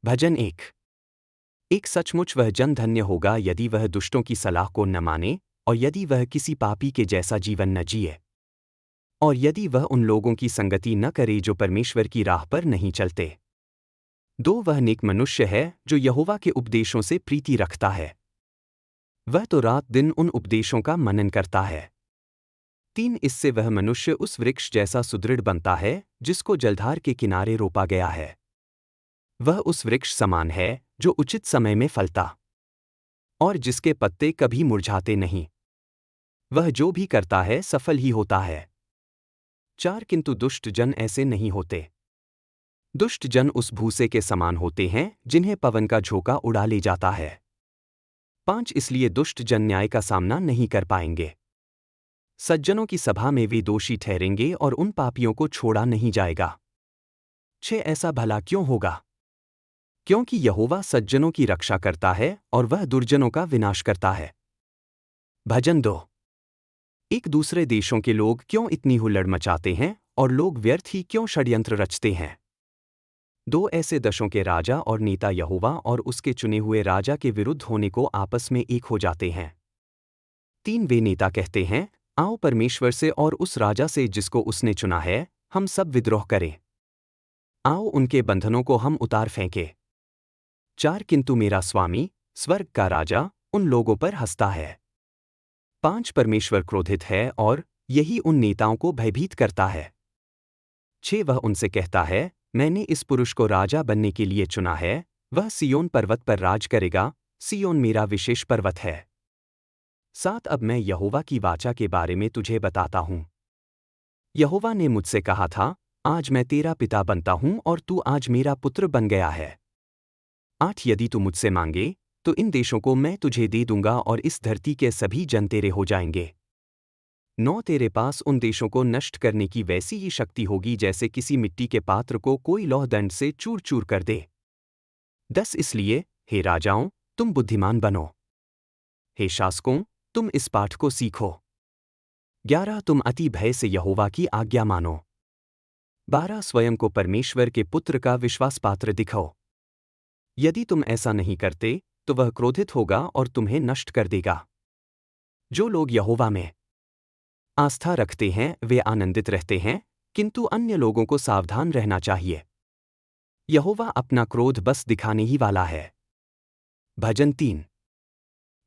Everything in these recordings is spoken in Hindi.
भजन एक सचमुच वह जन धन्य होगा यदि वह दुष्टों की सलाह को न माने और यदि वह किसी पापी के जैसा जीवन न जिए और यदि वह उन लोगों की संगति न करे जो परमेश्वर की राह पर नहीं चलते। वह नेक मनुष्य है जो यहोवा के उपदेशों से प्रीति रखता है। वह तो रात दिन उन उपदेशों का मनन करता है। इससे वह मनुष्य उस वृक्ष जैसा सुदृढ़ बनता है जिसको जलधार के किनारे रोपा गया है। वह उस वृक्ष समान है जो उचित समय में फलता और जिसके पत्ते कभी मुरझाते नहीं। वह जो भी करता है सफल ही होता है। किंतु दुष्ट जन ऐसे नहीं होते। दुष्ट जन उस भूसे के समान होते हैं जिन्हें पवन का झोंका उड़ा ले जाता है। इसलिए दुष्ट जन न्याय का सामना नहीं कर पाएंगे। सज्जनों की सभा में वे दोषी ठहरेंगे और उन पापियों को छोड़ा नहीं जाएगा। ऐसा भला क्यों होगा? क्योंकि यहोवा सज्जनों की रक्षा करता है और वह दुर्जनों का विनाश करता है। भजन एक दूसरे देशों के लोग क्यों इतनी हुल्लड़ मचाते हैं और लोग व्यर्थ ही क्यों षड्यंत्र रचते हैं। ऐसे देशों के राजा और नेता यहोवा और उसके चुने हुए राजा के विरुद्ध होने को आपस में एक हो जाते हैं। वे नेता कहते हैं, आओ परमेश्वर से और उस राजा से जिसको उसने चुना है हम सब विद्रोह करें। आओ उनके बंधनों को हम उतार फेंके। किंतु मेरा स्वामी स्वर्ग का राजा उन लोगों पर हंसता है। परमेश्वर क्रोधित है और यही उन नेताओं को भयभीत करता है। वह उनसे कहता है, मैंने इस पुरुष को राजा बनने के लिए चुना है, वह सियोन पर्वत पर राज करेगा, सियोन मेरा विशेष पर्वत है। अब मैं यहोवा की वाचा के बारे में तुझे बताता हूँ। यहोवा ने मुझसे कहा था, आज मैं तेरा पिता बनता हूँ और तू आज मेरा पुत्र बन गया है। यदि तू मुझसे मांगे तो इन देशों को मैं तुझे दे दूंगा और इस धरती के सभी जन तेरे हो जाएंगे। तेरे पास उन देशों को नष्ट करने की वैसी ही शक्ति होगी जैसे किसी मिट्टी के पात्र को कोई लौह दंड से चूर चूर कर दे। इसलिए हे राजाओं तुम बुद्धिमान बनो। हे शासकों तुम इस पाठ को सीखो। तुम अति भय से यहोवा की आज्ञा मानो। स्वयं को परमेश्वर के पुत्र का विश्वास पात्र दिखाओ। यदि तुम ऐसा नहीं करते तो वह क्रोधित होगा और तुम्हें नष्ट कर देगा। जो लोग यहोवा में आस्था रखते हैं वे आनंदित रहते हैं, किंतु अन्य लोगों को सावधान रहना चाहिए। यहोवा अपना क्रोध बस दिखाने ही वाला है। भजन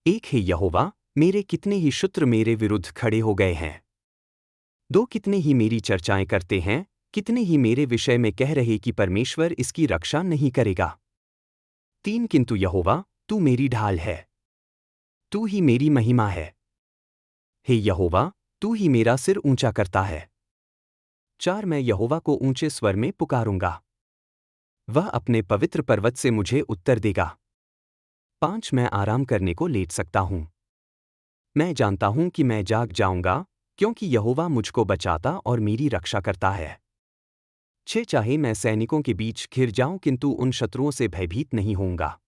हे यहोवा मेरे कितने ही शत्रु मेरे विरुद्ध खड़े हो गए हैं। कितने ही मेरी चर्चाएं करते हैं, कितने ही मेरे विषय में कह रहे कि परमेश्वर इसकी रक्षा नहीं करेगा। किंतु यहोवा तू मेरी ढाल है, तू ही मेरी महिमा है। हे यहोवा तू ही मेरा सिर ऊंचा करता है। मैं यहोवा को ऊंचे स्वर में पुकारूंगा, वह अपने पवित्र पर्वत से मुझे उत्तर देगा। मैं आराम करने को लेट सकता हूं। मैं जानता हूं कि मैं जाग जाऊंगा क्योंकि यहोवा मुझको बचाता और मेरी रक्षा करता है। चाहे मैं सैनिकों के बीच घिर जाऊं किंतु उन शत्रुओं से भयभीत नहीं होऊंगा।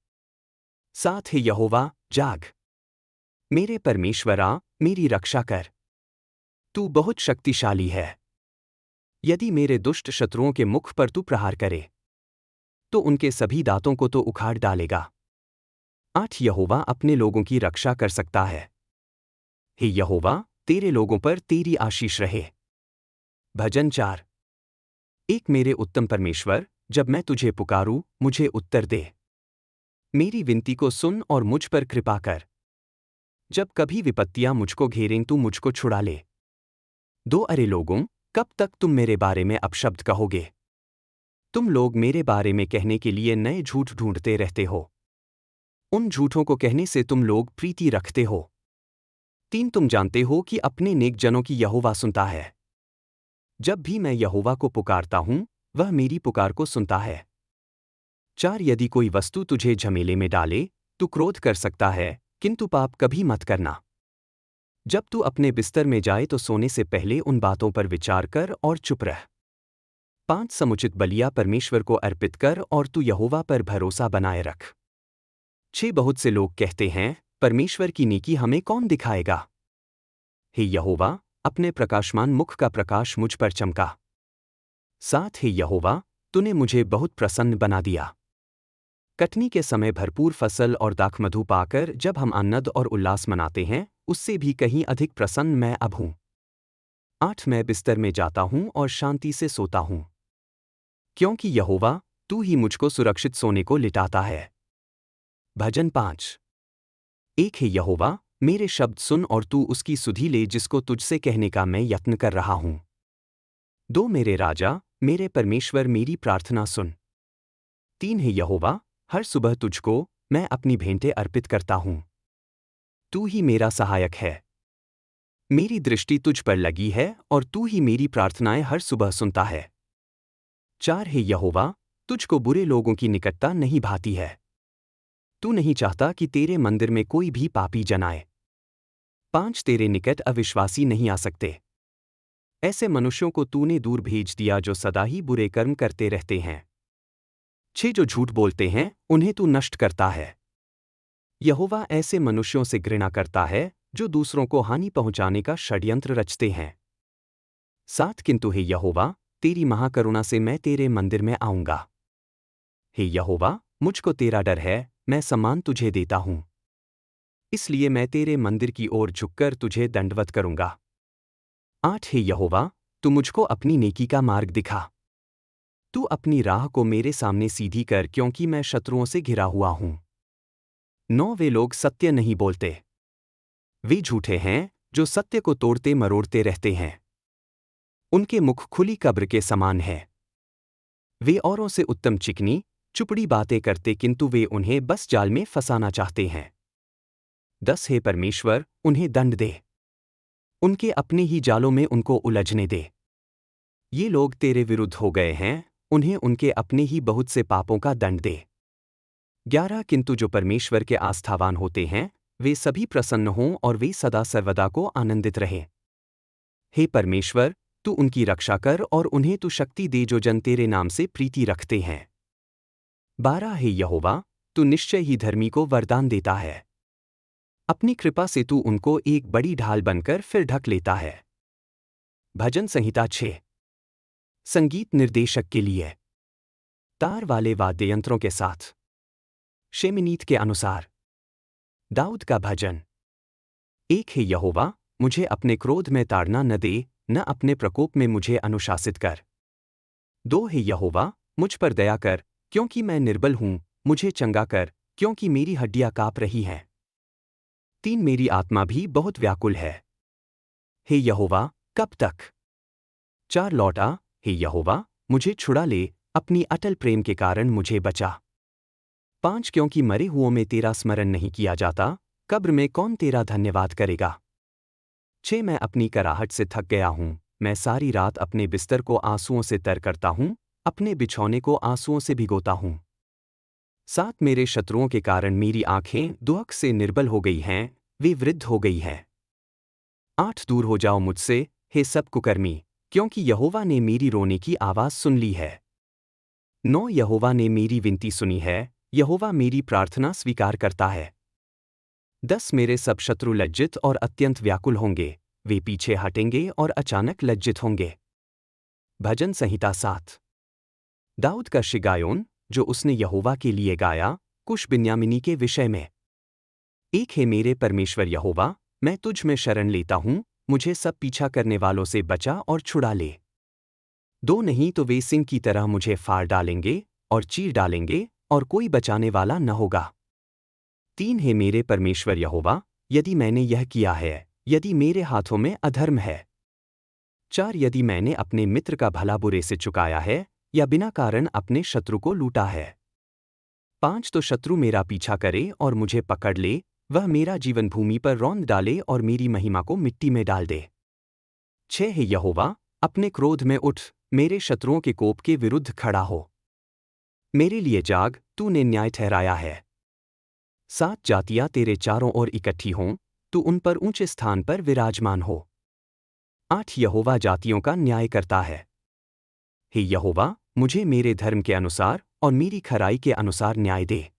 हे यहोवा जाग, मेरे परमेश्वरा मेरी रक्षा कर। तू बहुत शक्तिशाली है। यदि मेरे दुष्ट शत्रुओं के मुख पर तू प्रहार करे तो उनके सभी दांतों को तो उखाड़ डालेगा। यहोवा अपने लोगों की रक्षा कर सकता है। हे यहोवा तेरे लोगों पर तेरी आशीष रहे। भजन मेरे उत्तम परमेश्वर जब मैं तुझे पुकारूं मुझे उत्तर दे। मेरी विनती को सुन और मुझ पर कृपा कर। जब कभी विपत्तियां मुझको घेरें तू मुझको छुड़ा ले। अरे लोगों कब तक तुम मेरे बारे में अपशब्द कहोगे? तुम लोग मेरे बारे में कहने के लिए नए झूठ ढूंढते रहते हो। उन झूठों को कहने से तुम लोग प्रीति रखते हो। तुम जानते हो कि अपने नेक जनों की यहोवा सुनता है। जब भी मैं यहोवा को पुकारता हूं वह मेरी पुकार को सुनता है। यदि कोई वस्तु तुझे झमेले में डाले तू क्रोध कर सकता है, किंतु पाप कभी मत करना। जब तू अपने बिस्तर में जाए तो सोने से पहले उन बातों पर विचार कर और चुप रह। समुचित बलिया परमेश्वर को अर्पित कर और तू यहोवा पर भरोसा बनाए रख। बहुत से लोग कहते हैं, परमेश्वर की नेकी हमें कौन दिखाएगा? हे यहोवा अपने प्रकाशमान मुख का प्रकाश मुझ पर चमका। हे यहोवा तूने मुझे बहुत प्रसन्न बना दिया। कटनी के समय भरपूर फसल और दाखमधु पाकर जब हम आनंद और उल्लास मनाते हैं, उससे भी कहीं अधिक प्रसन्न मैं अब हूँ। 8 मैं बिस्तर में जाता हूँ और शांति से सोता हूँ, क्योंकि यहोवा तू ही मुझको सुरक्षित सोने को लिटाता है। भजन 5। एक है यहोवा, मेरे शब्द सुन और तू उसकी सुधि ले जिसको तुझसे कहने का मैं यत्न कर रहा हूँ। 2 मेरे राजा, मेरे परमेश्वर मेरी प्रार्थना सुन। 3 है यहोवा, हर सुबह तुझको मैं अपनी भेंटें अर्पित करता हूँ। तू ही मेरा सहायक है। मेरी दृष्टि तुझ पर लगी है और तू ही मेरी प्रार्थनाएं हर सुबह सुनता है। 4 है यहोवा, तुझको बुरे लोगों की निकटता नहीं भाती है। तू नहीं चाहता कि तेरे मंदिर में कोई भी पापी जन आए। 5 तेरे निकट अविश्वासी नहीं आ सकते। ऐसे मनुष्यों को तूने दूर भेज दिया जो सदा ही बुरे कर्म करते रहते हैं। 6 जो झूठ बोलते हैं उन्हें तू नष्ट करता है। यहोवा ऐसे मनुष्यों से घृणा करता है जो दूसरों को हानि पहुंचाने का षड्यंत्र रचते हैं। 7 किंतु हे यहोवा, तेरी महाकरुणा से मैं तेरे मंदिर में आऊंगा। हे यहोवा, मुझको तेरा डर है, मैं सम्मान तुझे देता हूं। इसलिए मैं तेरे मंदिर की ओर झुककर तुझे दंडवत करूंगा। 8 हे यहोवा, तू मुझको अपनी नेकी का मार्ग दिखा। तू अपनी राह को मेरे सामने सीधी कर क्योंकि मैं शत्रुओं से घिरा हुआ हूं। 9 वे लोग सत्य नहीं बोलते। वे झूठे हैं जो सत्य को तोड़ते मरोड़ते रहते हैं। उनके मुख खुली कब्र के समान है। वे औरों से उत्तम चिकनी चुपड़ी बातें करते किंतु वे उन्हें बस जाल में फंसाना चाहते हैं। 10 हे परमेश्वर, उन्हें दंड दे। उनके अपने ही जालों में उनको उलझने दे। ये लोग तेरे विरुद्ध हो गए हैं, उन्हें उनके अपने ही बहुत से पापों का दंड दे। 11 किंतु जो परमेश्वर के आस्थावान होते हैं, वे सभी प्रसन्न हों और वे सदा सर्वदा को आनंदित रहें। हे परमेश्वर, तू उनकी रक्षा कर और उन्हें तू शक्ति दे जो जन तेरे नाम से प्रीति रखते हैं। 12 हे यहोवा, तू निश्चय ही धर्मी को वरदान देता है। अपनी कृपा से तू उनको एक बड़ी ढाल बनकर फिर ढक लेता है। भजन संहिता 6। संगीत निर्देशक के लिए तार वाले वाद्ययंत्रों के साथ शेमिनीत के अनुसार दाऊद का भजन। 1 हे यहोवा, मुझे अपने क्रोध में ताड़ना न दे, न अपने प्रकोप में मुझे अनुशासित कर। 2 हे यहोवा, मुझ पर दया कर, क्योंकि मैं निर्बल हूं, मुझे चंगा कर, क्योंकि मेरी हड्डियां कांप रही हैं। 3 मेरी आत्मा भी बहुत व्याकुल है। हे यहोवा, कब तक? 4 लौटा, हे यहोवा, मुझे छुड़ा ले, अपनी अटल प्रेम के कारण मुझे बचा। 5 क्योंकि मरे हुओं में तेरा स्मरण नहीं किया जाता, कब्र में कौन तेरा धन्यवाद करेगा। 6 मैं अपनी कराहट से थक गया हूँ, मैं सारी रात अपने बिस्तर को आंसुओं से तर करता हूँ, अपने बिछौने को आंसुओं से भिगोता हूँ। 7 मेरे शत्रुओं के कारण मेरी आंखें दुख से निर्बल हो गई हैं, वे वृद्ध हो गई हैं। 8 दूर हो जाओ मुझसे, हे सब कुकर्मी, क्योंकि यहोवा ने मेरी रोने की आवाज़ सुन ली है। 9 यहोवा ने मेरी विनती सुनी है, यहोवा मेरी प्रार्थना स्वीकार करता है। 10 मेरे सब शत्रु लज्जित और अत्यंत व्याकुल होंगे, वे पीछे हटेंगे और अचानक लज्जित होंगे। भजन संहिता 7। दाऊद का शिगायोन, जो उसने यहोवा के लिए गाया, कुश बिन्यामिनी के विषय में। 1 हे मेरे परमेश्वर यहोवा, मैं तुझ में शरण लेता हूँ, मुझे सब पीछा करने वालों से बचा और छुड़ा ले। 2 नहीं तो वे सिंह की तरह मुझे फाड़ डालेंगे और चीर डालेंगे और कोई बचाने वाला न होगा। 3 हे मेरे परमेश्वर यहोवा, यदि मैंने यह किया है, यदि मेरे हाथों में अधर्म है। 4 यदि मैंने अपने मित्र का भला बुरे से चुकाया है या बिना कारण अपने शत्रु को लूटा है। 5 तो शत्रु मेरा पीछा करे और मुझे पकड़ ले, वह मेरा जीवन भूमि पर रौंद डाले और मेरी महिमा को मिट्टी में डाल दे। 6 हे यहोवा, अपने क्रोध में उठ, मेरे शत्रुओं के कोप के विरुद्ध खड़ा हो। मेरे लिए जाग, तूने न्याय ठहराया है। 7 जातियां तेरे चारों ओर इकट्ठी हों, तू उन पर ऊंचे स्थान पर विराजमान हो। 8 यहोवा जातियों का न्याय करता है। हे यहोवा, मुझे मेरे धर्म के अनुसार और मेरी खराई के अनुसार न्याय दे।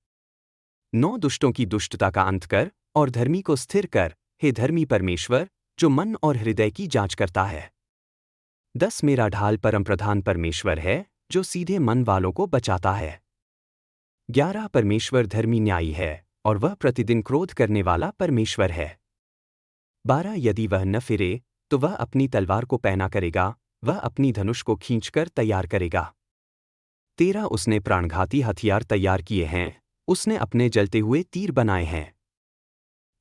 9 दुष्टों की दुष्टता का अंत कर और धर्मी को स्थिर कर, हे धर्मी परमेश्वर, जो मन और हृदय की जांच करता है। 10 मेरा ढाल परमप्रधान परमेश्वर है, जो सीधे मन वालों को बचाता है। 11 परमेश्वर धर्मी न्यायी है और वह प्रतिदिन क्रोध करने वाला परमेश्वर है। 12 यदि वह न फिरे तो वह अपनी तलवार को पैना करेगा, वह अपनी धनुष को खींचकर तैयार करेगा। 13 उसने प्राणघाती हथियार तैयार किए हैं, उसने अपने जलते हुए तीर बनाए हैं।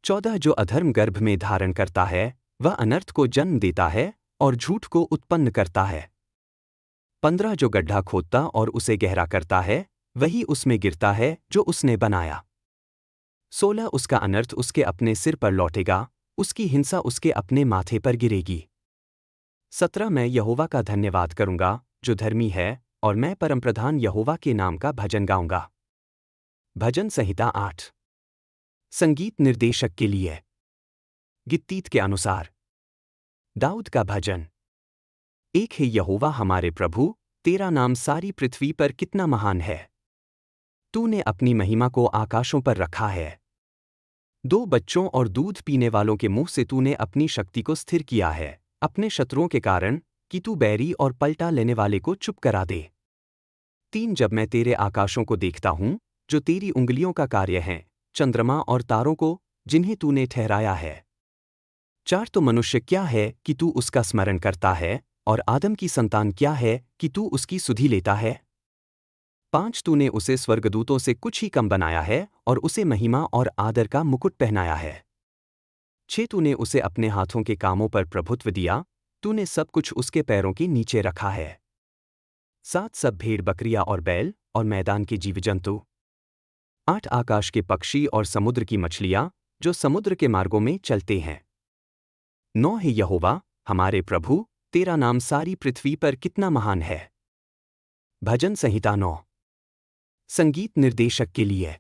14 जो अधर्म गर्भ में धारण करता है वह अनर्थ को जन्म देता है और झूठ को उत्पन्न करता है। 15 जो गड्ढा खोदता और उसे गहरा करता है वही उसमें गिरता है जो उसने बनाया। 16 उसका अनर्थ उसके अपने सिर पर लौटेगा, उसकी हिंसा उसके अपने माथे पर गिरेगी। 17 मैं यहोवा का धन्यवाद करूंगा जो धर्मी है और मैं परमप्रधान यहोवा के नाम का भजन गाऊंगा। भजन संहिता 8। संगीत निर्देशक के लिए गित्तीत के अनुसार दाऊद का भजन। एक है यहोवा हमारे प्रभु, तेरा नाम सारी पृथ्वी पर कितना महान है। तूने अपनी महिमा को आकाशों पर रखा है। 2 बच्चों और दूध पीने वालों के मुंह से तूने अपनी शक्ति को स्थिर किया है, अपने शत्रुओं के कारण, कि तू बैरी और पलटा लेने वाले को चुप करा दे। 3 जब मैं तेरे आकाशों को देखता हूं जो तेरी उंगलियों का कार्य हैं, चंद्रमा और तारों को जिन्हें तूने ठहराया है। 4 तो मनुष्य क्या है कि तू उसका स्मरण करता है, और आदम की संतान क्या है कि तू उसकी सुधि लेता है। 5 तूने उसे स्वर्गदूतों से कुछ ही कम बनाया है और उसे महिमा और आदर का मुकुट पहनाया है। 6 तूने उसे अपने हाथों के कामों पर प्रभुत्व दिया, तूने सब कुछ उसके पैरों के नीचे रखा है। 7 सब भेड़ बकरियां और बैल और मैदान के जीव जंतु। 8 आकाश के पक्षी और समुद्र की मछलियां जो समुद्र के मार्गों में चलते हैं। 9 है यहोवा हमारे प्रभु, तेरा नाम सारी पृथ्वी पर कितना महान है। भजन संहिता 9। संगीत निर्देशक के लिए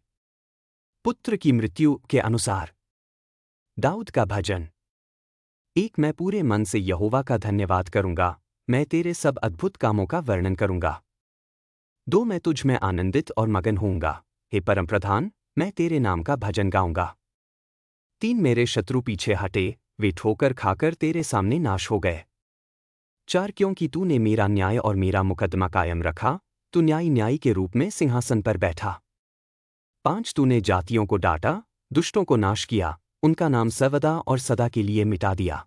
पुत्र की मृत्यु के अनुसार दाऊद का भजन। 1 मैं पूरे मन से यहोवा का धन्यवाद करूंगा, मैं तेरे सब अद्भुत कामों का वर्णन करूंगा। 2 मैं तुझ में आनंदित और मगन होऊंगा, हे परमप्रधान, मैं तेरे नाम का भजन गाऊंगा। 3 मेरे शत्रु पीछे हटे, वे ठोकर खाकर तेरे सामने नाश हो गए। 4 क्योंकि तूने मेरा न्याय और मेरा मुकद्दमा कायम रखा, तू न्यायी के रूप में सिंहासन पर बैठा। 5 तूने जातियों को डांटा, दुष्टों को नाश किया, उनका नाम सर्वदा और सदा के लिए मिटा दिया।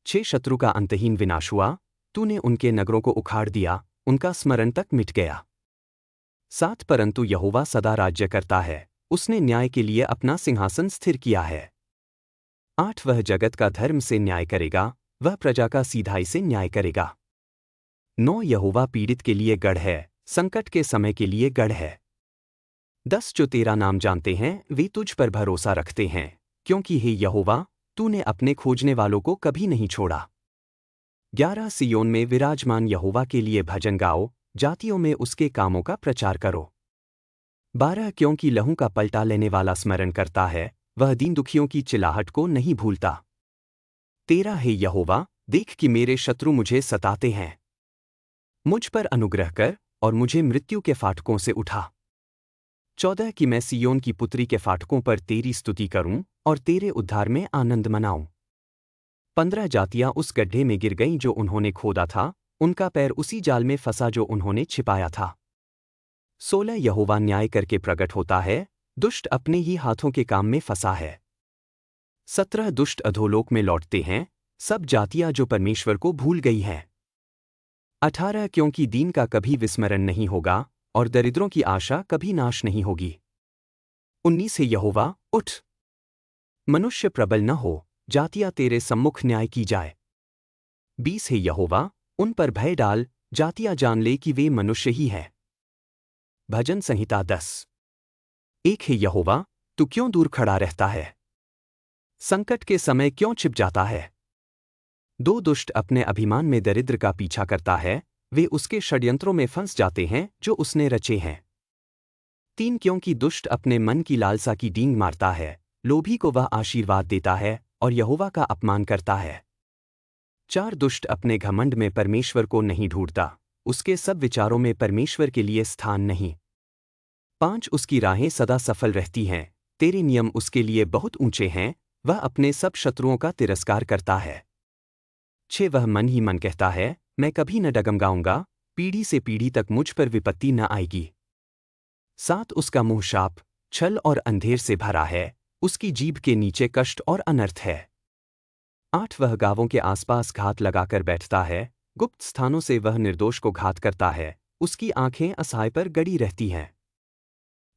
6 शत्रु का अंतहीन विनाश हुआ, तूने उनके नगरों को उखाड़ दिया, उनका स्मरण तक मिट गया। 7 परंतु यहोवा सदा राज्य करता है, उसने न्याय के लिए अपना सिंहासन स्थिर किया है। 8 वह जगत का धर्म से न्याय करेगा, वह प्रजा का सीधाई से न्याय करेगा। 9 यहोवा पीड़ित के लिए गढ़ है, संकट के समय के लिए गढ़ है। 10 जो तेरा नाम जानते हैं वे तुझ पर भरोसा रखते हैं, क्योंकि हे यहोवा तूने अपने खोजने वालों को कभी नहीं छोड़ा। 11 सियोन में विराजमान यहोवा के लिए भजन गाओ, जातियों में उसके कामों का प्रचार करो। 12 क्योंकि लहू का पलटा लेने वाला स्मरण करता है, वह दीन दुखियों की चिल्लाहट को नहीं भूलता। 13 हे यहोवा देख कि मेरे शत्रु मुझे सताते हैं, मुझ पर अनुग्रह कर और मुझे मृत्यु के फाटकों से उठा। 14 कि मैं सियोन की पुत्री के फाटकों पर तेरी स्तुति करूं और तेरे उद्धार में आनंद मनाऊं। 15 जातियां उस गड्ढे में गिर गईं जो उन्होंने खोदा था, उनका पैर उसी जाल में फंसा जो उन्होंने छिपाया था। 16 यहोवा न्याय करके प्रकट होता है, दुष्ट अपने ही हाथों के काम में फंसा है। 17 दुष्ट अधोलोक में लौटते हैं, सब जातियां जो परमेश्वर को भूल गई हैं। 18 क्योंकि दीन का कभी विस्मरण नहीं होगा और दरिद्रों की आशा कभी नाश नहीं होगी। 19 है यहोवा उठ, मनुष्य प्रबल न हो, जातियां तेरे सम्मुख न्याय की जाए। 20 है यहोवा उन पर भय डाल, जातियां जान ले कि वे मनुष्य ही हैं। भजन संहिता 10। 1 है यहोवा तू क्यों दूर खड़ा रहता है, संकट के समय क्यों छिप जाता है। 2 दुष्ट अपने अभिमान में दरिद्र का पीछा करता है, वे उसके षड्यंत्रों में फंस जाते हैं जो उसने रचे हैं। 3 क्योंकि दुष्ट अपने मन की लालसा की डींग मारता है, लोभी को वह आशीर्वाद देता है और यहोवा का अपमान करता है। 4 दुष्ट अपने घमंड में परमेश्वर को नहीं ढूंढता, उसके सब विचारों में परमेश्वर के लिए स्थान नहीं। 5 उसकी राहें सदा सफल रहती हैं, तेरे नियम उसके लिए बहुत ऊंचे हैं, वह अपने सब शत्रुओं का तिरस्कार करता है। 6 वह मन ही मन कहता है, मैं कभी न डगमगाऊंगा, पीढ़ी से पीढ़ी तक मुझ पर विपत्ति न आएगी। 7 उसका मुंह शाप, छल और अंधेर से भरा है, उसकी जीभ के नीचे कष्ट और अनर्थ है। 8 वह गांवों के आसपास घात लगाकर बैठता है, गुप्त स्थानों से वह निर्दोष को घात करता है, उसकी आंखें असहाय पर गड़ी रहती हैं।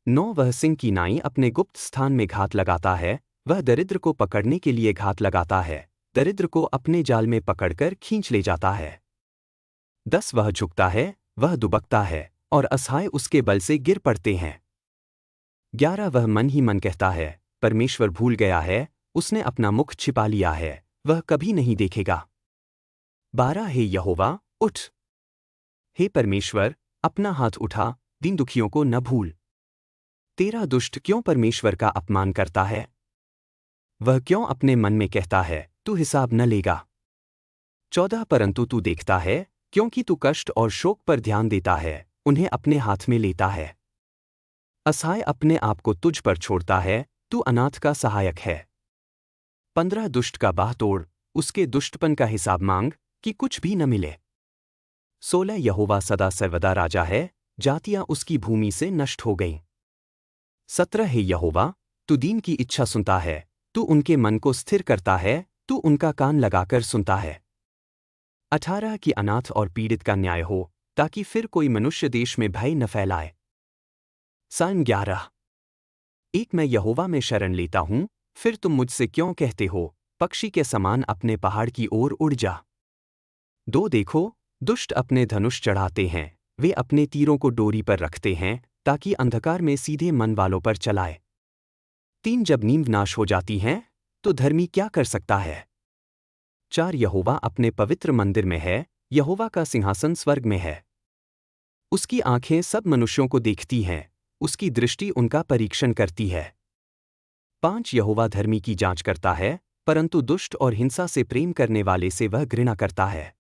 9 वह सिंह की नाई अपने गुप्त स्थान में घात लगाता है, वह दरिद्र को पकड़ने के लिए घात लगाता है, दरिद्र को अपने जाल में पकड़कर खींच ले जाता है। 10 वह झुकता है, वह दुबकता है, और असहाय उसके बल से गिर पड़ते हैं। 11 वह मन ही मन कहता है, परमेश्वर भूल गया है, उसने अपना मुख छिपा लिया है, वह कभी नहीं देखेगा। 12 हे यहोवा, उठ। हे परमेश्वर, अपना हाथ उठा, दीन दुखियों को न भूल। 13 दुष्ट क्यों परमेश्वर का अपमान करता है? वह क्यों अपने मन में कहता है, तू हिसाब न लेगा। 14 परंतु तू देखता है, क्योंकि तू कष्ट और शोक पर ध्यान देता है, उन्हें अपने हाथ में लेता है। असहाय अपने आप को तुझ पर छोड़ता है, तू अनाथ का सहायक है। 15 दुष्ट का बाह तोड़, उसके दुष्टपन का हिसाब मांग, कि कुछ भी न मिले। 16 यहोवा सदा सर्वदा राजा है, जातियां उसकी भूमि से नष्ट हो गईं। 17 हे यहोवा, तू दीन की इच्छा सुनता है, तू उनके मन को स्थिर करता है, तू उनका कान लगाकर सुनता है। 18 कि अनाथ और पीड़ित का न्याय हो, ताकि फिर कोई मनुष्य देश में भय न फैलाए। साल्म 11। एक मैं यहोवा में शरण लेता हूँ, फिर तुम मुझसे क्यों कहते हो, पक्षी के समान अपने पहाड़ की ओर उड़ जा। 2 देखो, दुष्ट अपने धनुष चढ़ाते हैं, वे अपने तीरों को डोरी पर रखते हैं, ताकि अंधकार में सीधे मन वालों पर चलाए। 3 जब नींद नाश हो जाती हैं, तो धर्मी क्या कर सकता है? 4 यहोवा अपने पवित्र मंदिर में है, यहोवा का सिंहासन स्वर्ग में है। उसकी आंखें सब मनुष्यों को देखती हैं, उसकी दृष्टि उनका परीक्षण करती है। 5 यहोवा धर्मी की जांच करता है, परंतु दुष्ट और हिंसा से प्रेम करने वाले से वह घृणा करता है।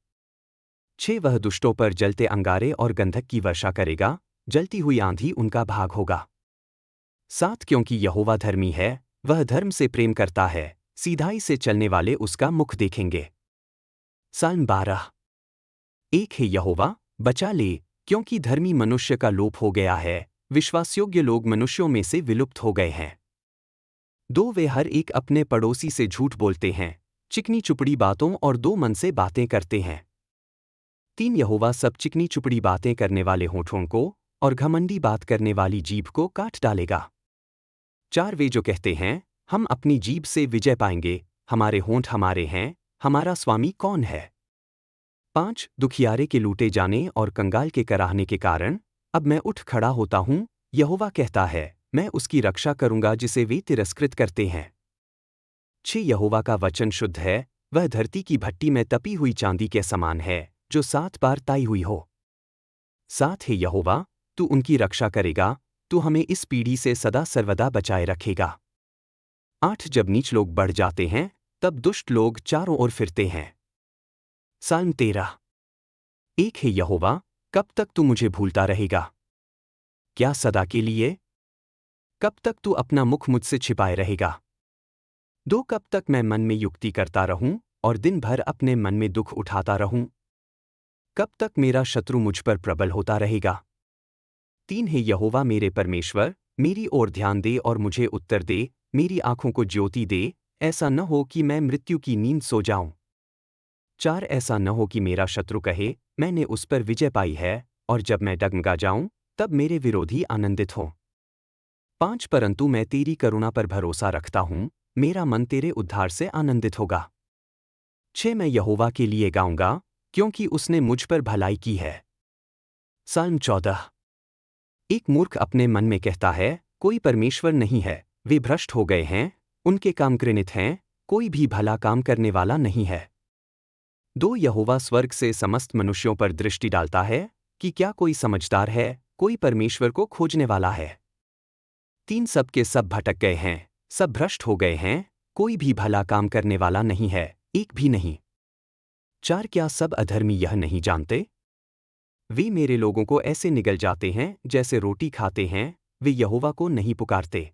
6 वह दुष्टों पर जलते अंगारे और गंधक की वर्षा करेगा, जलती हुई आंधी उनका भाग होगा। 7 क्योंकि यहोवा धर्मी है, वह धर्म से प्रेम करता है, सीधाई से चलने वाले उसका मुख देखेंगे। साल्म 12। 1 हे यहोवा, बचा ले, क्योंकि धर्मी मनुष्य का लोप हो गया है, विश्वासयोग्य लोग मनुष्यों में से विलुप्त हो गए हैं। 2 वे हर एक अपने पड़ोसी से झूठ बोलते हैं, चिकनी चुपड़ी बातों और 2 मन से बातें करते हैं। 3 यहोवा सब चिकनी चुपड़ी बातें करने वाले होठों को और घमंडी बात करने वाली जीभ को काट डालेगा। 4 वे जो कहते हैं, हम अपनी जीभ से विजय पाएंगे, हमारे होंठ हमारे हैं, हमारा स्वामी कौन है? 5 दुखियारे के लूटे जाने और कंगाल के कराहने के कारण, अब मैं उठ खड़ा होता हूँ, यहोवा कहता है, मैं उसकी रक्षा करूंगा जिसे वे तिरस्कृत करते हैं। 6 यहोवा का वचन शुद्ध है, वह धरती की भट्टी में तपी हुई चांदी के समान है, जो 7 बार ताई हुई हो। 7 हे यहोवा, तू उनकी रक्षा करेगा, तू हमें इस पीढ़ी से सदा सर्वदा बचाए रखेगा। 8 जब नीच लोग बढ़ जाते हैं, तब दुष्ट लोग चारों ओर फिरते हैं। साल्म 13। 1 हे यहोवा, कब तक तू मुझे भूलता रहेगा? क्या सदा के लिए? कब तक तू अपना मुख मुझसे छिपाए रहेगा? 2 कब तक मैं मन में युक्ति करता रहूं और दिन भर अपने मन में दुख उठाता रहूं? कब तक मेरा शत्रु मुझ पर प्रबल होता रहेगा? 3 हे यहोवा मेरे परमेश्वर, मेरी ओर ध्यान दे और मुझे उत्तर दे, मेरी आंखों को ज्योति दे, ऐसा न हो कि मैं मृत्यु की नींद सो जाऊं। 4 ऐसा न हो कि मेरा शत्रु कहे, मैंने उस पर विजय पाई है, और जब मैं डगमगा जाऊं, तब मेरे विरोधी आनंदित हों। 5 परंतु मैं तेरी करुणा पर भरोसा रखता हूं, मेरा मन तेरे उद्धार से आनंदित होगा। 6 मैं यहोवा के लिए गाऊंगा, क्योंकि उसने मुझ पर भलाई की है। साल्म 14। एक मूर्ख अपने मन में कहता है, कोई परमेश्वर नहीं है, वे भ्रष्ट हो गए हैं, उनके काम घृणित हैं, कोई भी भला काम करने वाला नहीं है। 2 यहोवा स्वर्ग से समस्त मनुष्यों पर दृष्टि डालता है, कि क्या कोई समझदार है, कोई परमेश्वर को खोजने वाला है? 3 सब के सब भटक गए हैं, सब भ्रष्ट हो गए हैं, कोई भी भला काम करने वाला नहीं है, एक भी नहीं। 4 क्या सब अधर्मी यह नहीं जानते? वे मेरे लोगों को ऐसे निगल जाते हैं जैसे रोटी खाते हैं, वे यहोवा को नहीं पुकारते।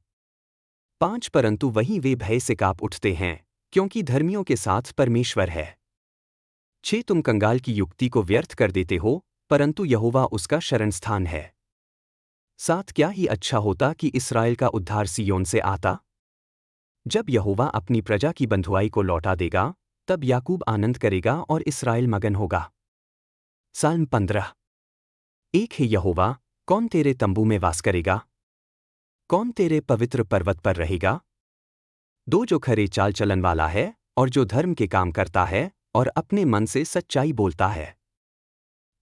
5 परंतु वहीं वे भय से काँप उठते हैं, क्योंकि धर्मियों के साथ परमेश्वर है। 6 तुम कंगाल की युक्ति को व्यर्थ कर देते हो, परंतु यहोवा उसका शरणस्थान है। साथ क्या ही अच्छा होता कि इस्राएल का उद्धार सिय्योन से आता। जब यहोवा अपनी प्रजा की बंधुआई को लौटा देगा, तब याकूब आनंद करेगा और इस्राएल मगन होगा। साल्म 15। एक है यहोवा, कौन तेरे तंबू में वास करेगा? कौन तेरे पवित्र पर्वत पर रहेगा? दो, जो खरे चाल चलन वाला है और जो धर्म के काम करता है और अपने मन से सच्चाई बोलता है।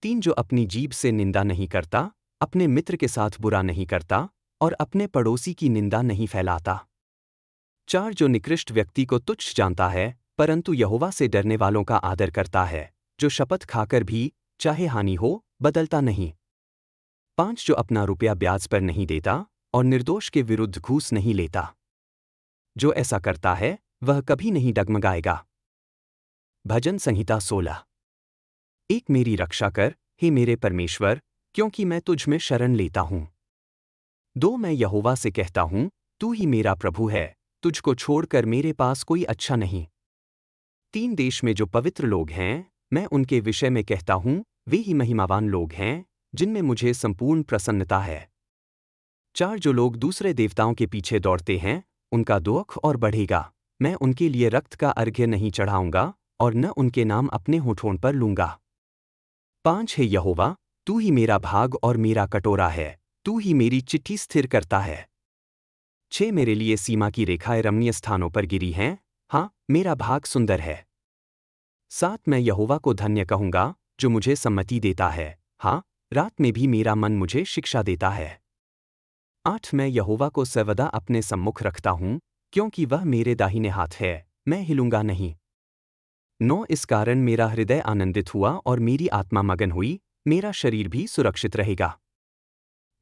तीन, जो अपनी जीभ से निंदा नहीं करता, अपने मित्र के साथ बुरा नहीं करता और अपने पड़ोसी की निंदा नहीं फैलाता। चार, जो निकृष्ट व्यक्ति को तुच्छ जानता है परंतु यहोवा से डरने वालों का आदर करता है, जो शपथ खाकर भी, चाहे हानि हो, बदलता नहीं। पांच, जो अपना रुपया ब्याज पर नहीं देता और निर्दोष के विरुद्ध घूस नहीं लेता। जो ऐसा करता है वह कभी नहीं डगमगाएगा। भजन संहिता 16। एक, मेरी रक्षा कर, हे मेरे परमेश्वर, क्योंकि मैं तुझ में शरण लेता हूं। दो, मैं यहोवा से कहता हूं, तू ही मेरा प्रभु है, तुझको छोड़कर मेरे पास कोई अच्छा नहीं। तीन, देश में जो पवित्र लोग हैं, मैं उनके विषय में कहता हूं, वे ही महिमावान लोग हैं, जिनमें मुझे संपूर्ण प्रसन्नता है। चार, जो लोग दूसरे देवताओं के पीछे दौड़ते हैं, उनका दुख और बढ़ेगा। मैं उनके लिए रक्त का अर्घ्य नहीं चढ़ाऊंगा और न उनके नाम अपने होठों पर लूंगा। पांच है यहोवा, तू ही मेरा भाग और मेरा कटोरा है, तू ही मेरी चिट्ठी स्थिर करता है। छह, मेरे लिए सीमा की रेखाएं रमणीय स्थानों पर गिरी हैं, हाँ, मेरा भाग सुंदर है। सात, मैं यहोवा को धन्य कहूंगा, जो मुझे सम्मति देता है, हाँ, रात में भी मेरा मन मुझे शिक्षा देता है। आठ, मैं यहोवा को सर्वदा अपने सम्मुख रखता हूं, क्योंकि वह मेरे दाहिने हाथ है, मैं हिलूंगा नहीं। नौ, इस कारण मेरा हृदय आनंदित हुआ और मेरी आत्मा मगन हुई, मेरा शरीर भी सुरक्षित रहेगा।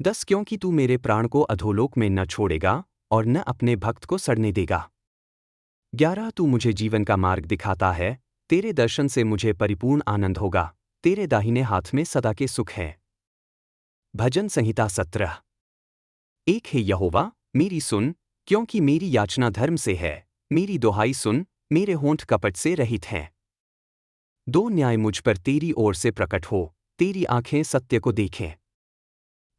10, क्योंकि तू मेरे प्राण को अधोलोक में न छोड़ेगा और न अपने भक्त को सड़ने देगा। 11, तू मुझे जीवन का मार्ग दिखाता है, तेरे दर्शन से मुझे परिपूर्ण आनंद होगा, तेरे दाहिने हाथ में सदा के सुख है। भजन संहिता 17। एक है यहोवा, मेरी सुन, क्योंकि मेरी याचना धर्म से है, मेरी दुहाई सुन, मेरे होंठ कपट से रहित हैं। दो, न्याय मुझ पर तेरी ओर से प्रकट हो, तेरी आंखें सत्य को देखें।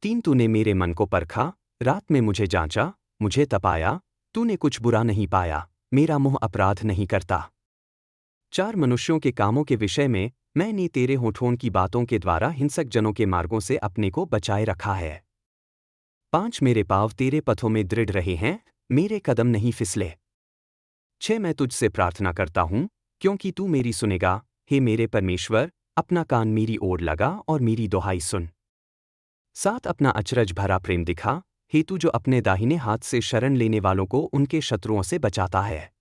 तीन, तूने मेरे मन को परखा, रात में मुझे जांचा, मुझे तपाया, तूने कुछ बुरा नहीं पाया, मेरा मुंह अपराध नहीं करता। चार, मनुष्यों के कामों के विषय में मैंने तेरे होठों की बातों के द्वारा हिंसक जनों के मार्गों से अपने को बचाए रखा है। पांच, मेरे पाँव तेरे पथों में दृढ़ रहे हैं, मेरे कदम नहीं फिसले। छह, मैं तुझसे प्रार्थना करता हूं, क्योंकि तू मेरी सुनेगा, हे मेरे परमेश्वर, अपना कान मेरी ओर लगा और मेरी दुहाई सुन। सात, अपना अचरज भरा प्रेम दिखा, हे तू जो अपने दाहिने हाथ से शरण लेने वालों को उनके शत्रुओं से बचाता है।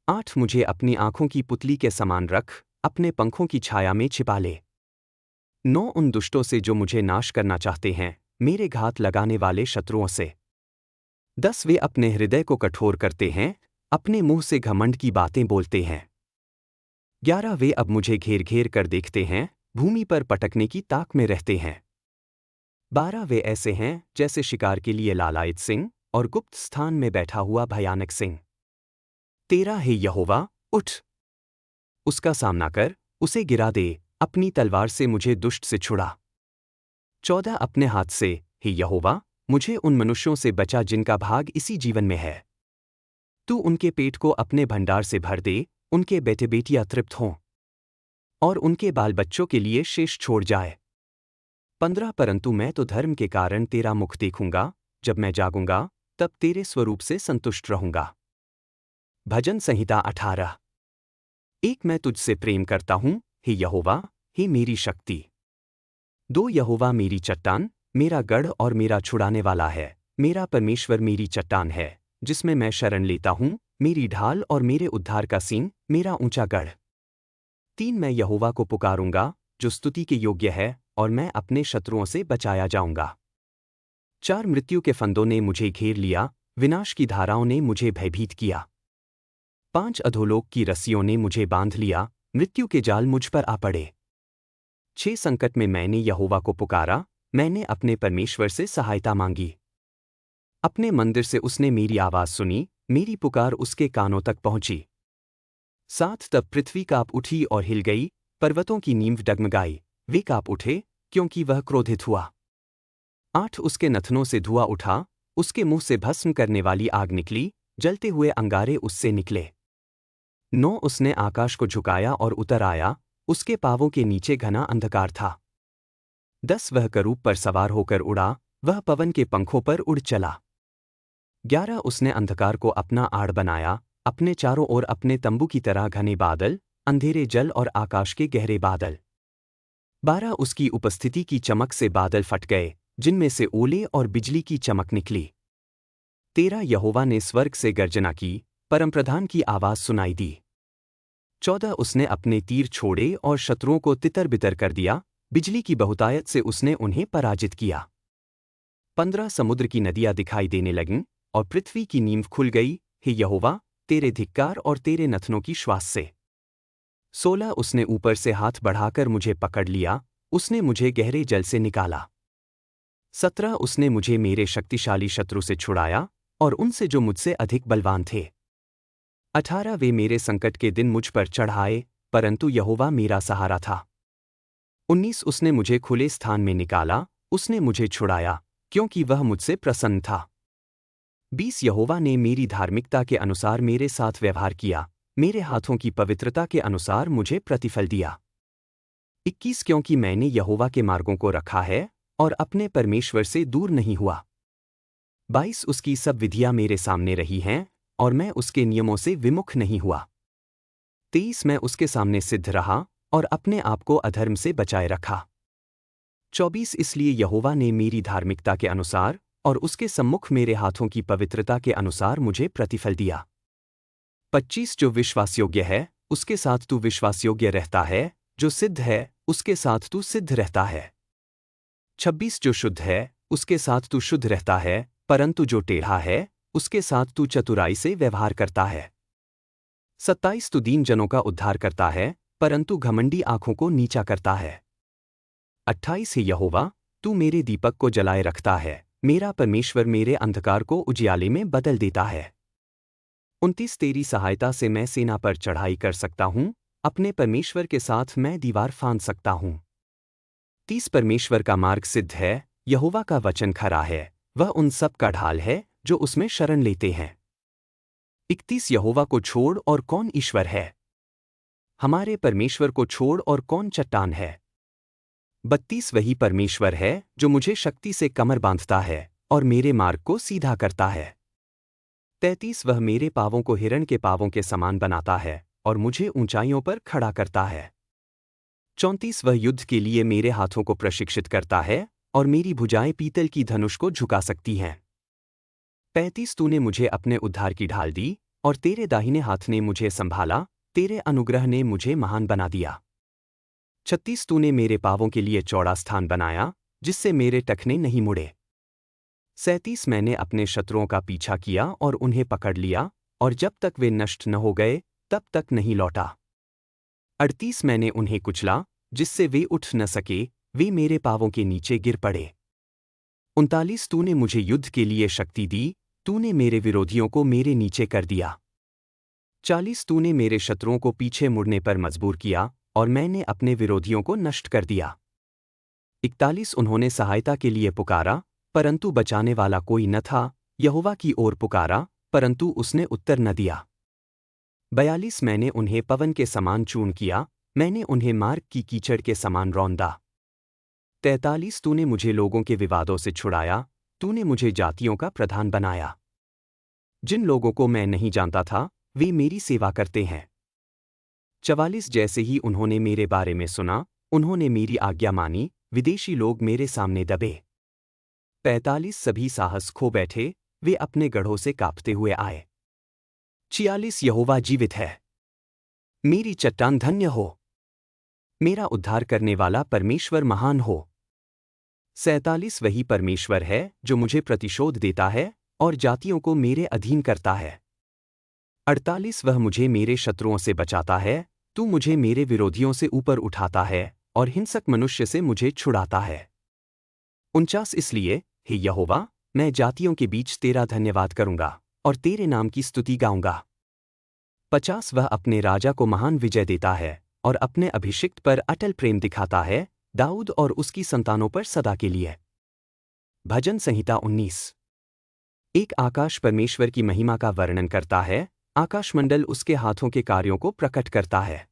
आठ, मुझे अपनी आंखों की पुतली के समान रख, अपने पंखों की छाया में छिपा ले। नौ, उन दुष्टों से जो मुझे नाश करना चाहते हैं, मेरे घात लगाने वाले शत्रुओं से। 10, वे अपने हृदय को कठोर करते हैं, अपने मुंह से घमंड की बातें बोलते हैं। 11, वे अब मुझे घेर घेर कर देखते हैं, भूमि पर पटकने की ताक में रहते हैं। 12, वे ऐसे हैं जैसे शिकार के लिए लालायित सिंह और गुप्त स्थान में बैठा हुआ भयानक सिंह। 13, हे यहोवा, उठ, उसका सामना कर, उसे गिरा दे, अपनी तलवार से मुझे दुष्ट से छुड़ा। 14, अपने हाथ से, हे यहोवा, मुझे उन मनुष्यों से बचा जिनका भाग इसी जीवन में है। तू उनके पेट को अपने भंडार से भर दे, उनके बेटे बेटियां तृप्त हों और उनके बाल बच्चों के लिए शेष छोड़ जाए। 15, परंतु मैं तो धर्म के कारण तेरा मुख देखूंगा, जब मैं जागूंगा तब तेरे स्वरूप से संतुष्ट रहूंगा। भजन संहिता 18। एक, मैं तुझसे प्रेम करता हूं, हे यहोवा, हे मेरी शक्ति। दो, यहोवा मेरी चट्टान, मेरा गढ़ और मेरा छुड़ाने वाला है, मेरा परमेश्वर मेरी चट्टान है, जिसमें मैं शरण लेता हूं, मेरी ढाल और मेरे उद्धार का सीन, मेरा ऊंचा गढ़। 3, मैं यहोवा को पुकारूंगा, जो स्तुति के योग्य है, और मैं अपने शत्रुओं से बचाया जाऊंगा। 4, मृत्यु के फंदों ने मुझे घेर लिया, विनाश की धाराओं ने मुझे भयभीत किया। 5, अधोलोक की रस्सियों ने मुझे बांध लिया, मृत्यु के जाल मुझ पर आ पड़े। 6, संकट में मैंने यहोवा को पुकारा, मैंने अपने परमेश्वर से सहायता मांगी। अपने मंदिर से उसने मेरी आवाज सुनी, मेरी पुकार उसके कानों तक पहुंची। 7, तब पृथ्वी काँप उठी और हिल गई, पर्वतों की नींव डगमगाई, वे काँप उठे, क्योंकि वह क्रोधित हुआ। 8 उसके नथनों से धुआं उठा, उसके मुंह से भस्म करने वाली आग निकली, जलते हुए अंगारे उससे निकले। 9 उसने आकाश को झुकाया और उतर आया, उसके पांवों के नीचे घना अंधकार था। 10 वह करूब पर सवार होकर उड़ा, वह पवन के पंखों पर उड़ चला। 11 उसने अंधकार को अपना आड़ बनाया, अपने चारों ओर अपने तंबू की तरह घने बादल, अंधेरे जल और आकाश के गहरे बादल। 12 उसकी उपस्थिति की चमक से बादल फट गए, जिनमें से ओले और बिजली की चमक निकली। 13 यहोवा ने स्वर्ग से गर्जना की, परमप्रधान की आवाज सुनाई दी। 14 उसने अपने तीर छोड़े और शत्रुओं को तितर-बितर कर दिया, बिजली की बहुतायत से उसने उन्हें पराजित किया। 15 समुद्र की नदियां दिखाई देने लगीं, और पृथ्वी की नींव खुल गई, हे यहोवा, तेरे धिक्कार और तेरे नथनों की श्वास से। 16 उसने ऊपर से हाथ बढ़ाकर मुझे पकड़ लिया, उसने मुझे गहरे जल से निकाला। 17 उसने मुझे मेरे शक्तिशाली शत्रु से छुड़ाया, और उनसे जो मुझसे अधिक बलवान थे। 18 वे मेरे संकट के दिन मुझ पर चढ़ाए, परंतु यहोवा मेरा सहारा था। 19 उसने मुझे खुले स्थान में निकाला, उसने मुझे छुड़ाया, क्योंकि वह मुझसे प्रसन्न था। 20 यहोवा ने मेरी धार्मिकता के अनुसार मेरे साथ व्यवहार किया, मेरे हाथों की पवित्रता के अनुसार मुझे प्रतिफल दिया। 21 क्योंकि मैंने यहोवा के मार्गों को रखा है, और अपने परमेश्वर से दूर नहीं हुआ। 22 उसकी सब विधियां मेरे सामने रही हैं, और मैं उसके नियमों से विमुख नहीं हुआ। 23 मैं उसके सामने सिद्ध रहा, और अपने आप को अधर्म से बचाए रखा। 24 इसलिए यहोवा ने मेरी धार्मिकता के अनुसार, और उसके सम्मुख मेरे हाथों की पवित्रता के अनुसार मुझे प्रतिफल दिया। 25 जो विश्वासयोग्य है, उसके साथ तू विश्वासयोग्य रहता है, जो सिद्ध है, उसके साथ तू सिद्ध रहता है। 26 जो शुद्ध है, उसके साथ तू शुद्ध रहता है, परंतु जो टेढ़ा है, उसके साथ तू चतुराई से व्यवहार करता है। 27 तू दीन जनों का उद्धार करता है, परंतु घमंडी आंखों को नीचा करता है। 28 हे यहोवा, तू मेरे दीपक को जलाए रखता है, मेरा परमेश्वर मेरे अंधकार को उजियाले में बदल देता है। 29 तेरी सहायता से मैं सेना पर चढ़ाई कर सकता हूँ, अपने परमेश्वर के साथ मैं दीवार फांद सकता हूँ। 30 परमेश्वर का मार्ग सिद्ध है, यहोवा का वचन खरा है, वह उन सब का ढाल है, जो उसमें शरण लेते हैं। 31 यहोवा को छोड़ और कौन ईश्वर है? हमारे परमेश्वर को छोड़ और कौन चट्टान है? 32 वही परमेश्वर है, जो मुझे शक्ति से कमर बांधता है, और मेरे मार्ग को सीधा करता है। 33 वह मेरे पांवों को हिरण के पांवों के समान बनाता है, और मुझे ऊंचाइयों पर खड़ा करता है। 34 वह युद्ध के लिए मेरे हाथों को प्रशिक्षित करता है, और मेरी भुजाएं पीतल की धनुष को झुका सकती हैं। 35 तूने मुझे अपने उद्धार की ढाल दी, और तेरे दाहिने हाथ ने मुझे संभाला, तेरे अनुग्रह ने मुझे महान बना दिया। 36 तूने मेरे पांवों के लिए चौड़ा स्थान बनाया, जिससे मेरे टखने नहीं मुड़े। 37 मैंने अपने शत्रुओं का पीछा किया और उन्हें पकड़ लिया, और जब तक वे नष्ट न हो गए, तब तक नहीं लौटा। 38 मैंने उन्हें कुचला, जिससे वे उठ न सके, वे मेरे पांवों के नीचे गिर पड़े। 39 तूने मुझे युद्ध के लिए शक्ति दी, तूने मेरे विरोधियों को मेरे नीचे कर दिया। 40 तूने मेरे शत्रुओं को पीछे मुड़ने पर मजबूर किया, और मैंने अपने विरोधियों को नष्ट कर दिया। 41 उन्होंने सहायता के लिए पुकारा, परंतु बचाने वाला कोई न था, यहोवा की ओर पुकारा, परंतु उसने उत्तर न दिया। 42 मैंने उन्हें पवन के समान चूर्ण किया, मैंने उन्हें मार्ग की कीचड़ के समान रौंदा। 43 तूने मुझे लोगों के विवादों से छुड़ाया, तूने मुझे जातियों का प्रधान बनाया। जिन लोगों को मैं नहीं जानता था, वे मेरी सेवा करते हैं। 44 जैसे ही उन्होंने मेरे बारे में सुना, उन्होंने मेरी आज्ञा मानी, विदेशी लोग मेरे सामने दबे। 45 सभी साहस खो बैठे, वे अपने गढ़ों से कांपते हुए आए। 46 यहोवा जीवित है, मेरी चट्टान धन्य हो, मेरा उद्धार करने वाला परमेश्वर महान हो। 47 वही परमेश्वर है, जो मुझे प्रतिशोध देता है, और जातियों को मेरे अधीन करता है। 48 वह मुझे मेरे शत्रुओं से बचाता है, तू मुझे मेरे विरोधियों से ऊपर उठाता है, और हिंसक मनुष्य से मुझे छुड़ाता है। 49 इसलिए, हे यहोवा, मैं जातियों के बीच तेरा धन्यवाद करूंगा, और तेरे नाम की स्तुति गाऊंगा। 50 वह अपने राजा को महान विजय देता है, और अपने अभिषिक्त पर अटल प्रेम दिखाता है, दाऊद और उसकी संतानों पर सदा के लिए। भजन संहिता 19। एक आकाश परमेश्वर की महिमा का वर्णन करता है, आकाशमंडल उसके हाथों के कार्यों को प्रकट करता है।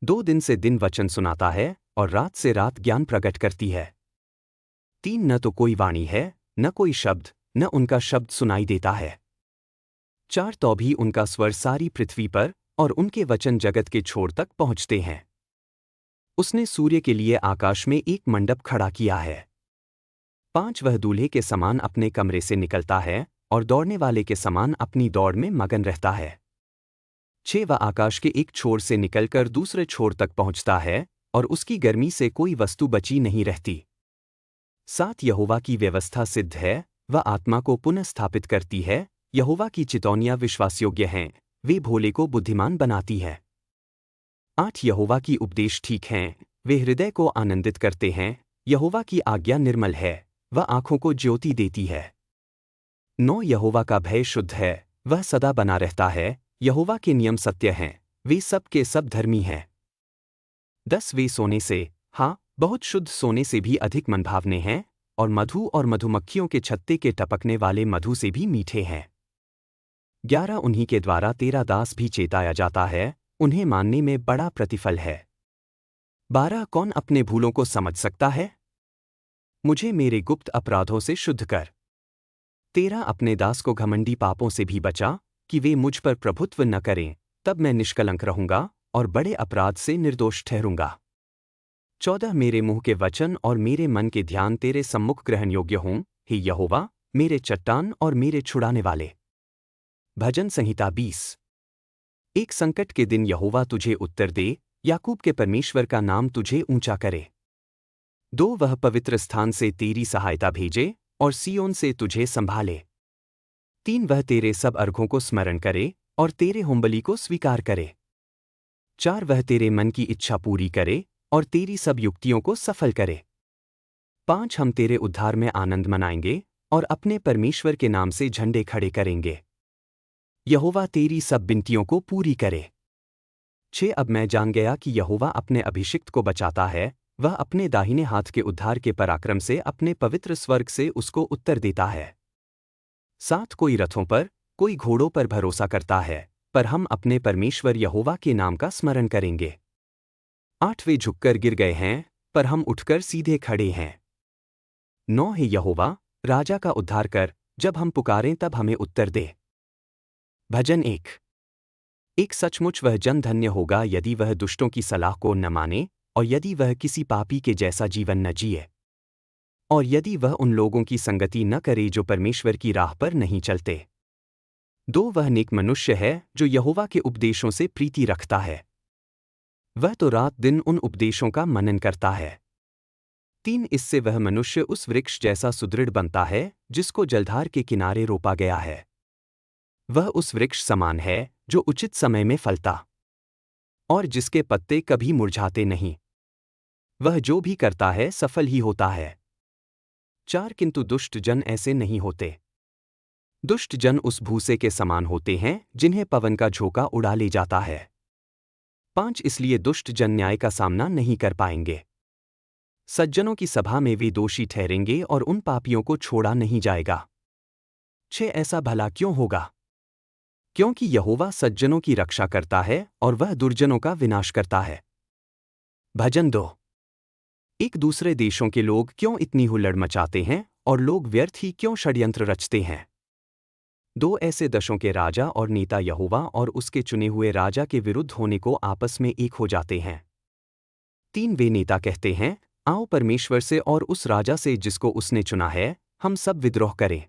2 दिन से दिन वचन सुनाता है और रात से रात ज्ञान प्रकट करती है। 3 न तो कोई वाणी है, न कोई शब्द, न उनका शब्द सुनाई देता है। 4 तो भी उनका स्वर सारी पृथ्वी पर और उनके वचन जगत के छोर तक पहुंचते हैं। उसने सूर्य के लिए आकाश में एक मंडप खड़ा किया है। 5 वह दूल्हे के समान अपने कमरे से निकलता है और दौड़ने वाले के समान अपनी दौड़ में मगन रहता है। 6 वह आकाश के एक छोर से निकलकर दूसरे छोर तक पहुंचता है और उसकी गर्मी से कोई वस्तु बची नहीं रहती। 7 यहोवा की व्यवस्था सिद्ध है, वह आत्मा को पुनः स्थापित करती है। यहोवा की चितौनियां विश्वासयोग्य हैं, वे भोले को बुद्धिमान बनाती है। 8 यहोवा की उपदेश ठीक हैं, वे हृदय को आनंदित करते हैं। यहोवा की आज्ञा निर्मल है, वह आंखों को ज्योति देती है। 9 यहोवा का भय शुद्ध है, वह सदा बना रहता है। यहोवा के नियम सत्य हैं, वे सब के सब धर्मी हैं। 10 वे सोने से, हाँ, बहुत शुद्ध सोने से भी अधिक मनभावने हैं, और मधु और मधुमक्खियों के छत्ते के टपकने वाले मधु से भी मीठे हैं। 11 उन्हीं के द्वारा तेरा दास भी चेताया जाता है, उन्हें मानने में बड़ा प्रतिफल है। 12 कौन अपने भूलों को समझ सकता है? मुझे मेरे गुप्त अपराधों से शुद्ध कर। 13 अपने दास को घमंडी पापों से भी बचा, कि वे मुझ पर प्रभुत्व न करें, तब मैं निष्कलंक रहूंगा और बड़े अपराध से निर्दोष ठहरूंगा। 14 मेरे मुंह के वचन और मेरे मन के ध्यान तेरे सम्मुख ग्रहण योग्य हों, हे यहोवा, मेरे चट्टान और मेरे छुड़ाने वाले। भजन संहिता 20। एक संकट के दिन यहोवा तुझे उत्तर दे, याकूब के परमेश्वर का नाम तुझे ऊंचा करे। 2 वह पवित्र स्थान से तेरी सहायता भेजे और सियोन से तुझे संभाले। 3 वह तेरे सब अर्घों को स्मरण करे और तेरे होमबलि को स्वीकार करे। 4 वह तेरे मन की इच्छा पूरी करे और तेरी सब युक्तियों को सफल करे। 5 हम तेरे उद्धार में आनंद मनाएंगे और अपने परमेश्वर के नाम से झंडे खड़े करेंगे। यहोवा तेरी सब विनतियों को पूरी करे। 6 अब मैं जान गया कि यहोवा अपने अभिषिक्त को बचाता है, वह अपने दाहिने हाथ के उद्धार के पराक्रम से अपने पवित्र स्वर्ग से उसको उत्तर देता है। 7 कोई रथों पर, कोई घोड़ों पर भरोसा करता है, पर हम अपने परमेश्वर यहोवा के नाम का स्मरण करेंगे। 8 वे झुककर गिर गए हैं, पर हम उठकर सीधे खड़े हैं। 9 हे यहोवा, राजा का उद्धार कर, जब हम पुकारें तब हमें उत्तर दे। भजन 1। एक सचमुच वह जन धन्य होगा यदि वह दुष्टों की सलाह को न माने और यदि वह किसी पापी के जैसा जीवन न जिए, और यदि वह उन लोगों की संगति न करे जो परमेश्वर की राह पर नहीं चलते। 2 वह नेक मनुष्य है जो यहोवा के उपदेशों से प्रीति रखता है, वह तो रात दिन उन उपदेशों का मनन करता है। 3 इससे वह मनुष्य उस वृक्ष जैसा सुदृढ़ बनता है जिसको जलधार के किनारे रोपा गया है। वह उस वृक्ष समान है जो उचित समय में फलता और जिसके पत्ते कभी मुरझाते नहीं। वह जो भी करता है सफल ही होता है। 4 किंतु दुष्ट जन ऐसे नहीं होते। दुष्ट जन उस भूसे के समान होते हैं जिन्हें पवन का झोंका उड़ा ले जाता है। 5 इसलिए दुष्ट जन न्याय का सामना नहीं कर पाएंगे। सज्जनों की सभा में वे दोषी ठहरेंगे और उन पापियों को छोड़ा नहीं जाएगा। 6 ऐसा भला क्यों होगा? क्योंकि यहोवा सज्जनों की रक्षा करता है और वह दुर्जनों का विनाश करता है। भजन 2। एक दूसरे देशों के लोग क्यों इतनी हुल्लड़ मचाते हैं और लोग व्यर्थ ही क्यों षड्यंत्र रचते हैं? 2 ऐसे देशों के राजा और नेता यहोवा और उसके चुने हुए राजा के विरुद्ध होने को आपस में एक हो जाते हैं। 3 वे नेता कहते हैं, आओ परमेश्वर से और उस राजा से जिसको उसने चुना है, हम सब विद्रोह करें।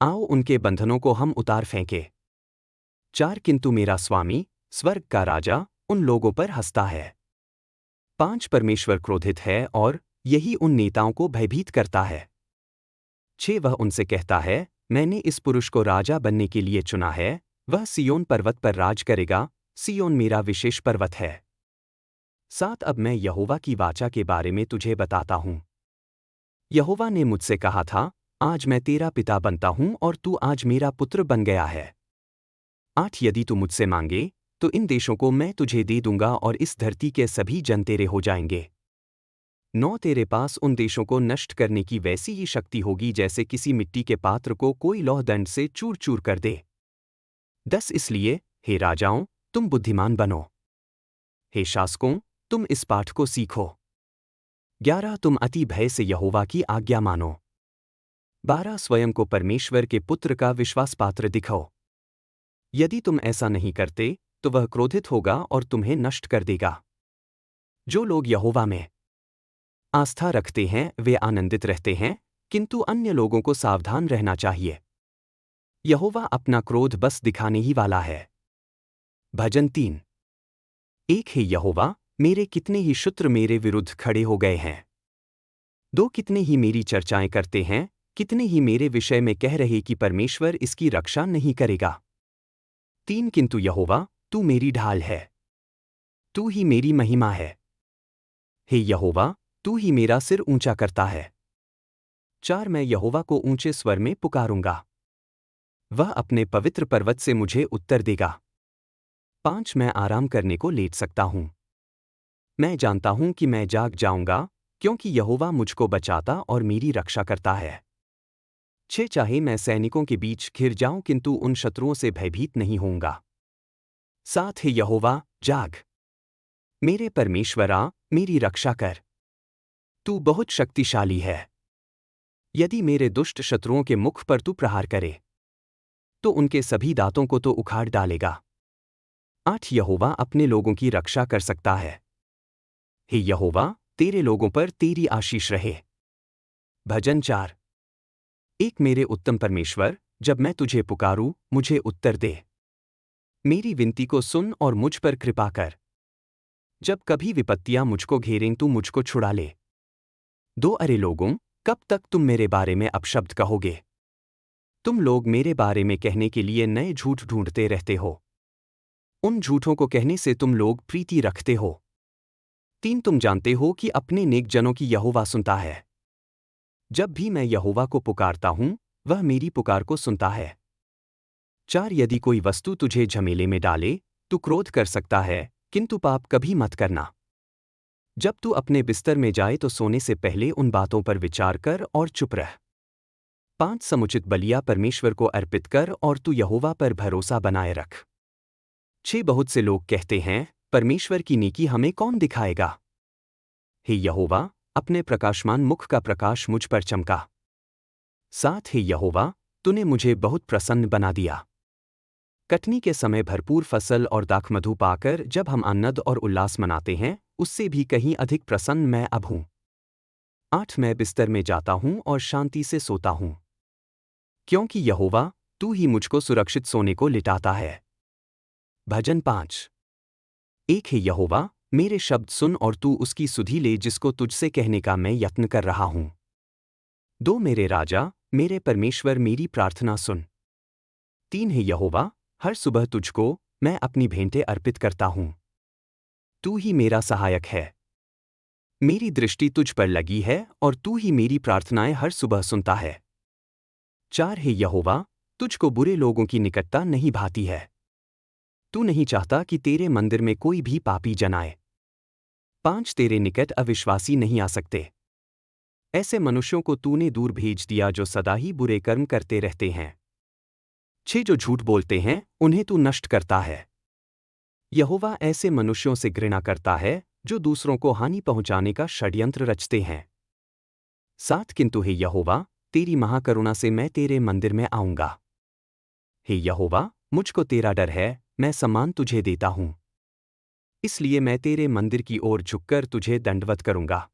आओ उनके बंधनों को हम उतार फेंके। 4 किंतु मेरा स्वामी, स्वर्ग का राजा, उन लोगों पर हंसता है। 5 परमेश्वर क्रोधित है और यही उन नेताओं को भयभीत करता है। 6 वह उनसे कहता है, मैंने इस पुरुष को राजा बनने के लिए चुना है, वह सियोन पर्वत पर राज करेगा, सियोन मेरा विशेष पर्वत है। 7 अब मैं यहोवा की वाचा के बारे में तुझे बताता हूँ। यहोवा ने मुझसे कहा था, आज मैं तेरा पिता बनता हूँ और तू आज मेरा पुत्र बन गया है। 8 यदि तू मुझसे मांगे, तो इन देशों को मैं तुझे दे दूंगा और इस धरती के सभी जन तेरे हो जाएंगे। 9 तेरे पास उन देशों को नष्ट करने की वैसी ही शक्ति होगी जैसे किसी मिट्टी के पात्र को कोई लौह दंड से चूर चूर कर दे। 10 इसलिए, हे राजाओं, तुम बुद्धिमान बनो। हे शासकों, तुम इस पाठ को सीखो। 11 तुम अति भय से यहोवा की आज्ञा मानो। 12 स्वयं को परमेश्वर के पुत्र का विश्वास पात्र दिखाओ। यदि तुम ऐसा नहीं करते तो वह क्रोधित होगा और तुम्हें नष्ट कर देगा। जो लोग यहोवा में आस्था रखते हैं वे आनंदित रहते हैं, किंतु अन्य लोगों को सावधान रहना चाहिए। यहोवा अपना क्रोध बस दिखाने ही वाला है। भजन 3। एक हे यहोवा, मेरे कितने ही शत्रु मेरे विरुद्ध खड़े हो गए हैं। 2 कितने ही मेरी चर्चाएं करते हैं, कितने ही मेरे विषय में कह रहे कि परमेश्वर इसकी रक्षा नहीं करेगा। 3 किंतु यहोवा, तू मेरी ढाल है, तू ही मेरी महिमा है। हे यहोवा, तू ही मेरा सिर ऊंचा करता है। 4 मैं यहोवा को ऊंचे स्वर में पुकारूंगा, वह अपने पवित्र पर्वत से मुझे उत्तर देगा। 5 मैं आराम करने को लेट सकता हूं, मैं जानता हूं कि मैं जाग जाऊंगा, क्योंकि यहोवा मुझको बचाता और मेरी रक्षा करता है। 6 चाहे मैं सैनिकों के बीच घिर जाऊं किंतु उन शत्रुओं से भयभीत नहीं होऊंगा। 7 हे यहोवा, जाग, मेरे परमेश्वरा, मेरी रक्षा कर, तू बहुत शक्तिशाली है। यदि मेरे दुष्ट शत्रुओं के मुख पर तू प्रहार करे तो उनके सभी दांतों को तो उखाड़ डालेगा। 8 यहोवा अपने लोगों की रक्षा कर सकता है। हे यहोवा, तेरे लोगों पर तेरी आशीष रहे। भजन 4। एक मेरे उत्तम परमेश्वर, जब मैं तुझे पुकारूं, मुझे उत्तर दे। मेरी विनती को सुन और मुझ पर कृपा कर। जब कभी विपत्तियां मुझको घेरें तू मुझको छुड़ा ले। 2 अरे लोगों, कब तक तुम मेरे बारे में अपशब्द कहोगे? तुम लोग मेरे बारे में कहने के लिए नए झूठ ढूंढते रहते हो। उन झूठों को कहने से तुम लोग प्रीति रखते हो। 3 तुम जानते हो कि अपने नेक जनों की यहोवा सुनता है। जब भी मैं यहोवा को पुकारता हूं, वह मेरी पुकार को सुनता है। 4 यदि कोई वस्तु तुझे झमेले में डाले, तू क्रोध कर सकता है, किंतु पाप कभी मत करना। जब तू अपने बिस्तर में जाए तो सोने से पहले उन बातों पर विचार कर और चुप रह। 5 समुचित बलियां परमेश्वर को अर्पित कर और तू यहोवा पर भरोसा बनाए रख। 6 बहुत से लोग कहते हैं, परमेश्वर की नेकी हमें कौन दिखाएगा? हे यहोवा, अपने प्रकाशमान मुख का प्रकाश मुझ पर चमका। 7 हे यहोवा, तूने मुझे बहुत प्रसन्न बना दिया। कटनी के समय भरपूर फसल और दाखमधु पाकर जब हम आनंद और उल्लास मनाते हैं, उससे भी कहीं अधिक प्रसन्न मैं अब हूं। 8 मैं बिस्तर में जाता हूं और शांति से सोता हूं, क्योंकि यहोवा, तू ही मुझको सुरक्षित सोने को लिटाता है। भजन 5। एक हे यहोवा, मेरे शब्द सुन और तू उसकी सुधि ले जिसको तुझसे कहने का मैं यत्न कर रहा हूं। 2 मेरे राजा, मेरे परमेश्वर, मेरी प्रार्थना सुन। 3 हे यहोवा, हर सुबह तुझको मैं अपनी भेंटें अर्पित करता हूं। तू ही मेरा सहायक है। मेरी दृष्टि तुझ पर लगी है और तू ही मेरी प्रार्थनाएं हर सुबह सुनता है। 4 हे यहोवा, तुझको बुरे लोगों की निकटता नहीं भाती है। तू नहीं चाहता कि तेरे मंदिर में कोई भी पापी जन आए। 5 तेरे निकट अविश्वासी नहीं आ सकते। ऐसे मनुष्यों को तूने दूर भेज दिया जो सदा ही बुरे कर्म करते रहते हैं। 6 जो झूठ बोलते हैं उन्हें तू नष्ट करता है। यहोवा ऐसे मनुष्यों से घृणा करता है जो दूसरों को हानि पहुंचाने का षड्यंत्र रचते हैं। 7 किंतु हे यहोवा, तेरी महाकरुणा से मैं तेरे मंदिर में आऊंगा। हे यहोवा, मुझको तेरा डर है, मैं सम्मान तुझे देता हूं। इसलिए मैं तेरे मंदिर की ओर झुककर तुझे दंडवत करूंगा।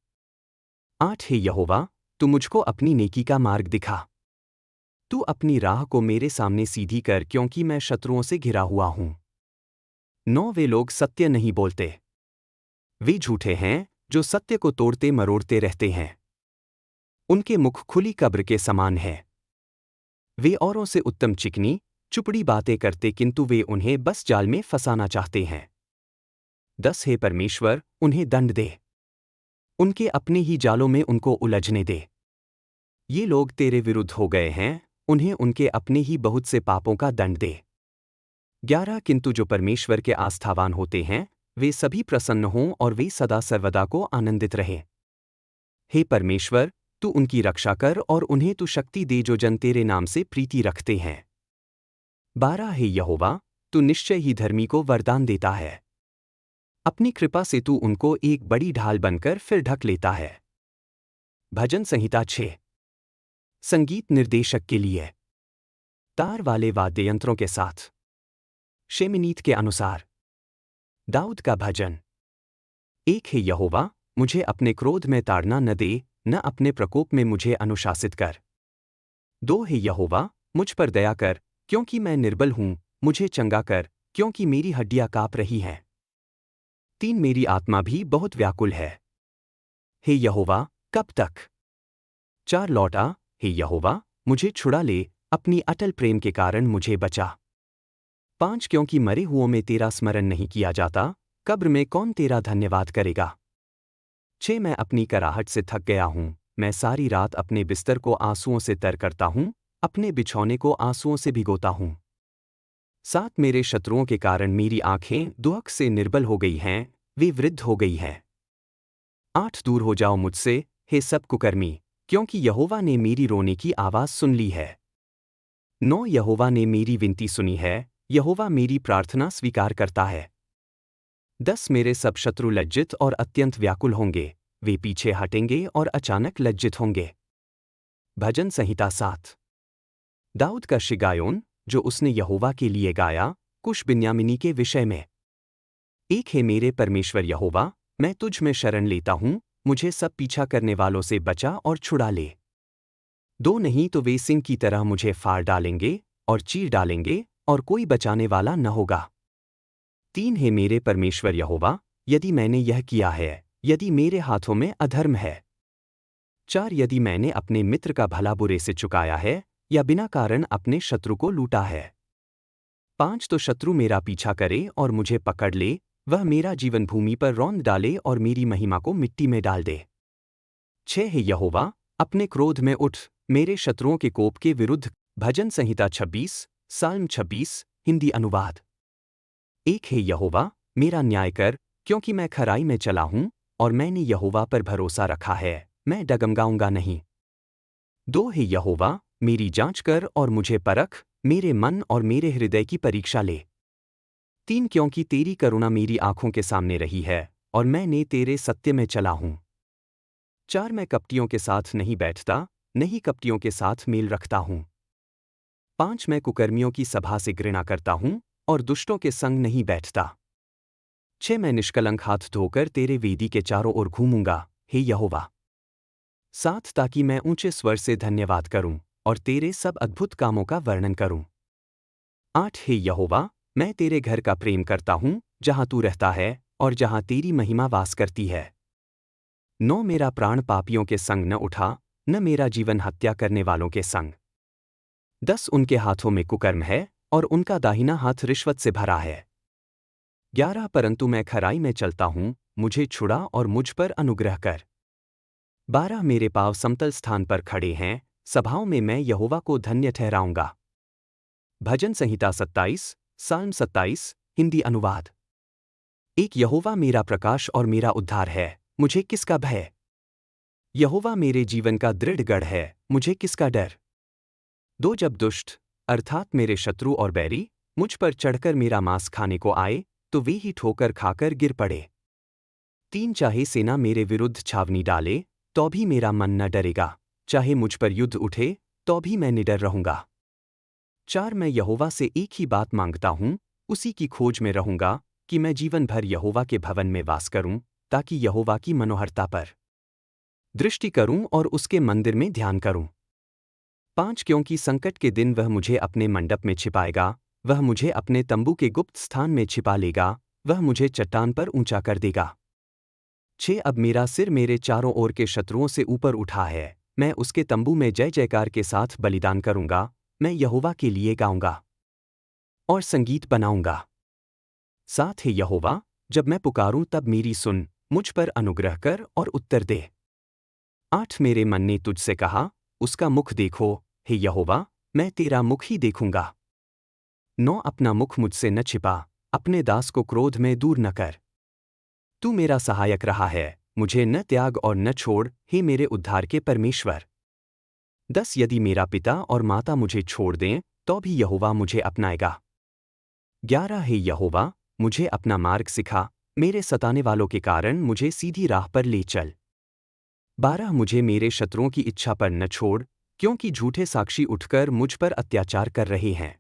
8 हे यहोवा, तू मुझको अपनी नेकी का मार्ग दिखा। तू अपनी राह को मेरे सामने सीधी कर, क्योंकि मैं शत्रुओं से घिरा हुआ हूं। 9 वे लोग सत्य नहीं बोलते, वे झूठे हैं जो सत्य को तोड़ते मरोड़ते रहते हैं। उनके मुख खुली कब्र के समान है। वे औरों से उत्तम चिकनी चुपड़ी बातें करते, किंतु वे उन्हें बस जाल में फंसाना चाहते हैं। 10 हे परमेश्वर, उन्हें दंड दे, उनके अपने ही जालों में उनको उलझने दे। ये लोग तेरे विरुद्ध हो गए हैं, उन्हें उनके अपने ही बहुत से पापों का दंड दे। 11 किंतु जो परमेश्वर के आस्थावान होते हैं, वे सभी प्रसन्न हों और वे सदा सर्वदा को आनंदित रहें। हे परमेश्वर, तू उनकी रक्षा कर और उन्हें तू शक्ति दे जो जन तेरे नाम से प्रीति रखते हैं। 12 हे यहोवा, तू निश्चय ही धर्मी को वरदान देता है। अपनी कृपा से तू उनको एक बड़ी ढाल बनकर फिर ढक लेता है। भजन संहिता 6। संगीत निर्देशक के लिए तार वाले वाद्य यंत्रों के साथ। शेमिनीत के अनुसार दाऊद का भजन। 1 हे यहोवा, मुझे अपने क्रोध में ताड़ना न दे, न अपने प्रकोप में मुझे अनुशासित कर। 2 हे यहोवा, मुझ पर दया कर, क्योंकि मैं निर्बल हूं, मुझे चंगा कर, क्योंकि मेरी हड्डियां कांप रही हैं। 3 मेरी आत्मा भी बहुत व्याकुल है। हे यहोवा, कब तक? 4 लौटा, हे यहोवा, मुझे छुड़ा ले, अपनी अटल प्रेम के कारण मुझे बचा। 5 क्योंकि मरे हुओं में तेरा स्मरण नहीं किया जाता, कब्र में कौन तेरा धन्यवाद करेगा। 6 मैं अपनी कराहट से थक गया हूं, मैं सारी रात अपने बिस्तर को आंसुओं से तर करता हूं, अपने बिछौने को आंसुओं से भिगोता हूं। 7 मेरे शत्रुओं के कारण मेरी आंखें दुख से निर्बल हो गई हैं, वे वृद्ध हो गई हैं। 8 दूर हो जाओ मुझसे, हे सब कुकर्मी, क्योंकि यहोवा ने मेरी रोने की आवाज़ सुन ली है। 9 यहोवा ने मेरी विनती सुनी है, यहोवा मेरी प्रार्थना स्वीकार करता है। 10 मेरे सब शत्रु लज्जित और अत्यंत व्याकुल होंगे, वे पीछे हटेंगे और अचानक लज्जित होंगे। भजन संहिता 7। दाऊद का शिगायोन, जो उसने यहोवा के लिए गाया, कुश बिन्यामिनी के विषय में। 1 हे मेरे परमेश्वर यहोवा, मैं तुझ में शरण लेता हूं, मुझे सब पीछा करने वालों से बचा और छुड़ा ले। 2 नहीं तो वे सिंह की तरह मुझे फाड़ डालेंगे और चीर डालेंगे, और कोई बचाने वाला न होगा। 3 हे मेरे परमेश्वर यहोवा, यदि मैंने यह किया है, यदि मेरे हाथों में अधर्म है। 4 यदि मैंने अपने मित्र का भला बुरे से चुकाया है, या बिना कारण अपने शत्रु को लूटा है। 5 तो शत्रु मेरा पीछा करे और मुझे पकड़ ले, वह मेरा जीवन भूमि पर रौंद डाले और मेरी महिमा को मिट्टी में डाल दे। 6 हे यहोवा, अपने क्रोध में उठ, मेरे शत्रुओं के कोप के विरुद्ध। भजन संहिता 26, साल्म 26, हिंदी अनुवाद। 1 हे यहोवा, मेरा न्याय कर, क्योंकि मैं खराई में चला हूं, और मैंने यहोवा पर भरोसा रखा है, मैं डगमगाऊंगा नहीं। 2 हे यहोवा, मेरी जांच कर और मुझे परख, मेरे मन और मेरे हृदय की परीक्षा ले। 3 क्योंकि तेरी करुणा मेरी आंखों के सामने रही है, और मैंने तेरे सत्य में चला हूं। 4 मैं कपटियों के साथ नहीं बैठता, नहीं कपटियों के साथ मेल रखता हूं। 5 मैं कुकर्मियों की सभा से घृणा करता हूं, और दुष्टों के संग नहीं बैठता। 6 मैं निष्कलंक हाथ धोकर तेरे वेदी के चारों ओर घूमूंगा, हे यहोवा। 7 ताकि मैं ऊंचे स्वर से धन्यवाद करूं, और तेरे सब अद्भुत कामों का वर्णन करूं। 8 हे यहोवा, मैं तेरे घर का प्रेम करता हूं, जहां तू रहता है, और जहां तेरी महिमा वास करती है। 9 मेरा प्राण पापियों के संग न उठा, न मेरा जीवन हत्या करने वालों के संग। 10 उनके हाथों में कुकर्म है, और उनका दाहिना हाथ रिश्वत से भरा है। 11 परंतु मैं खराई में चलता हूं, मुझे छुड़ा और मुझ पर अनुग्रह कर। 12 मेरे पाँव समतल स्थान पर खड़े हैं, सभाओं में मैं यहोवा को धन्य ठहराऊंगा। भजन संहिता 27, साल्म 27, हिंदी अनुवाद। 1 यहोवा मेरा प्रकाश और मेरा उद्धार है, मुझे किसका भय? यहोवा मेरे जीवन का दृढ़ गढ़ है, मुझे किसका डर? 2 जब दुष्ट, अर्थात मेरे शत्रु और बैरी, मुझ पर चढ़कर मेरा मांस खाने को आए, तो वे ही ठोकर खाकर गिर पड़े। 3 चाहे सेना मेरे विरुद्ध छावनी डाले, तो भी मेरा मन न डरेगा, चाहे मुझ पर युद्ध उठे, तो भी मैं निडर रहूंगा। 4 मैं यहोवा से एक ही बात मांगता हूं, उसी की खोज में रहूंगा, कि मैं जीवन भर यहोवा के भवन में वास करूं, ताकि यहोवा की मनोहरता पर दृष्टि करूं और उसके मंदिर में ध्यान करूं। 5 क्योंकि संकट के दिन वह मुझे अपने मंडप में छिपाएगा, वह मुझे अपने तंबू के गुप्त स्थान में छिपा लेगा, वह मुझे चट्टान पर ऊंचा कर देगा। 6 अब मेरा सिर मेरे चारों ओर के शत्रुओं से ऊपर उठा है, मैं उसके तंबू में जय जयकार के साथ बलिदान करूंगा, मैं यहोवा के लिए गाऊंगा और संगीत बनाऊंगा। 7 हे यहोवा, जब मैं पुकारूं तब मेरी सुन, मुझ पर अनुग्रह कर और उत्तर दे। 8 मेरे मन ने तुझसे कहा, उसका मुख देखो, हे यहोवा, मैं तेरा मुख ही देखूंगा। 9 अपना मुख मुझसे न छिपा, अपने दास को क्रोध में दूर न कर। तू मेरा सहायक रहा है, मुझे न त्याग और न छोड़, हे मेरे उद्धार के परमेश्वर। 10 यदि मेरा पिता और माता मुझे छोड़ दें, तो भी यहोवा मुझे अपनाएगा। 11 हे यहोवा, मुझे अपना मार्ग सिखा, मेरे सताने वालों के कारण मुझे सीधी राह पर ले चल। 12 मुझे मेरे शत्रुओं की इच्छा पर न छोड़, क्योंकि झूठे साक्षी उठकर मुझ पर अत्याचार कर रहे हैं।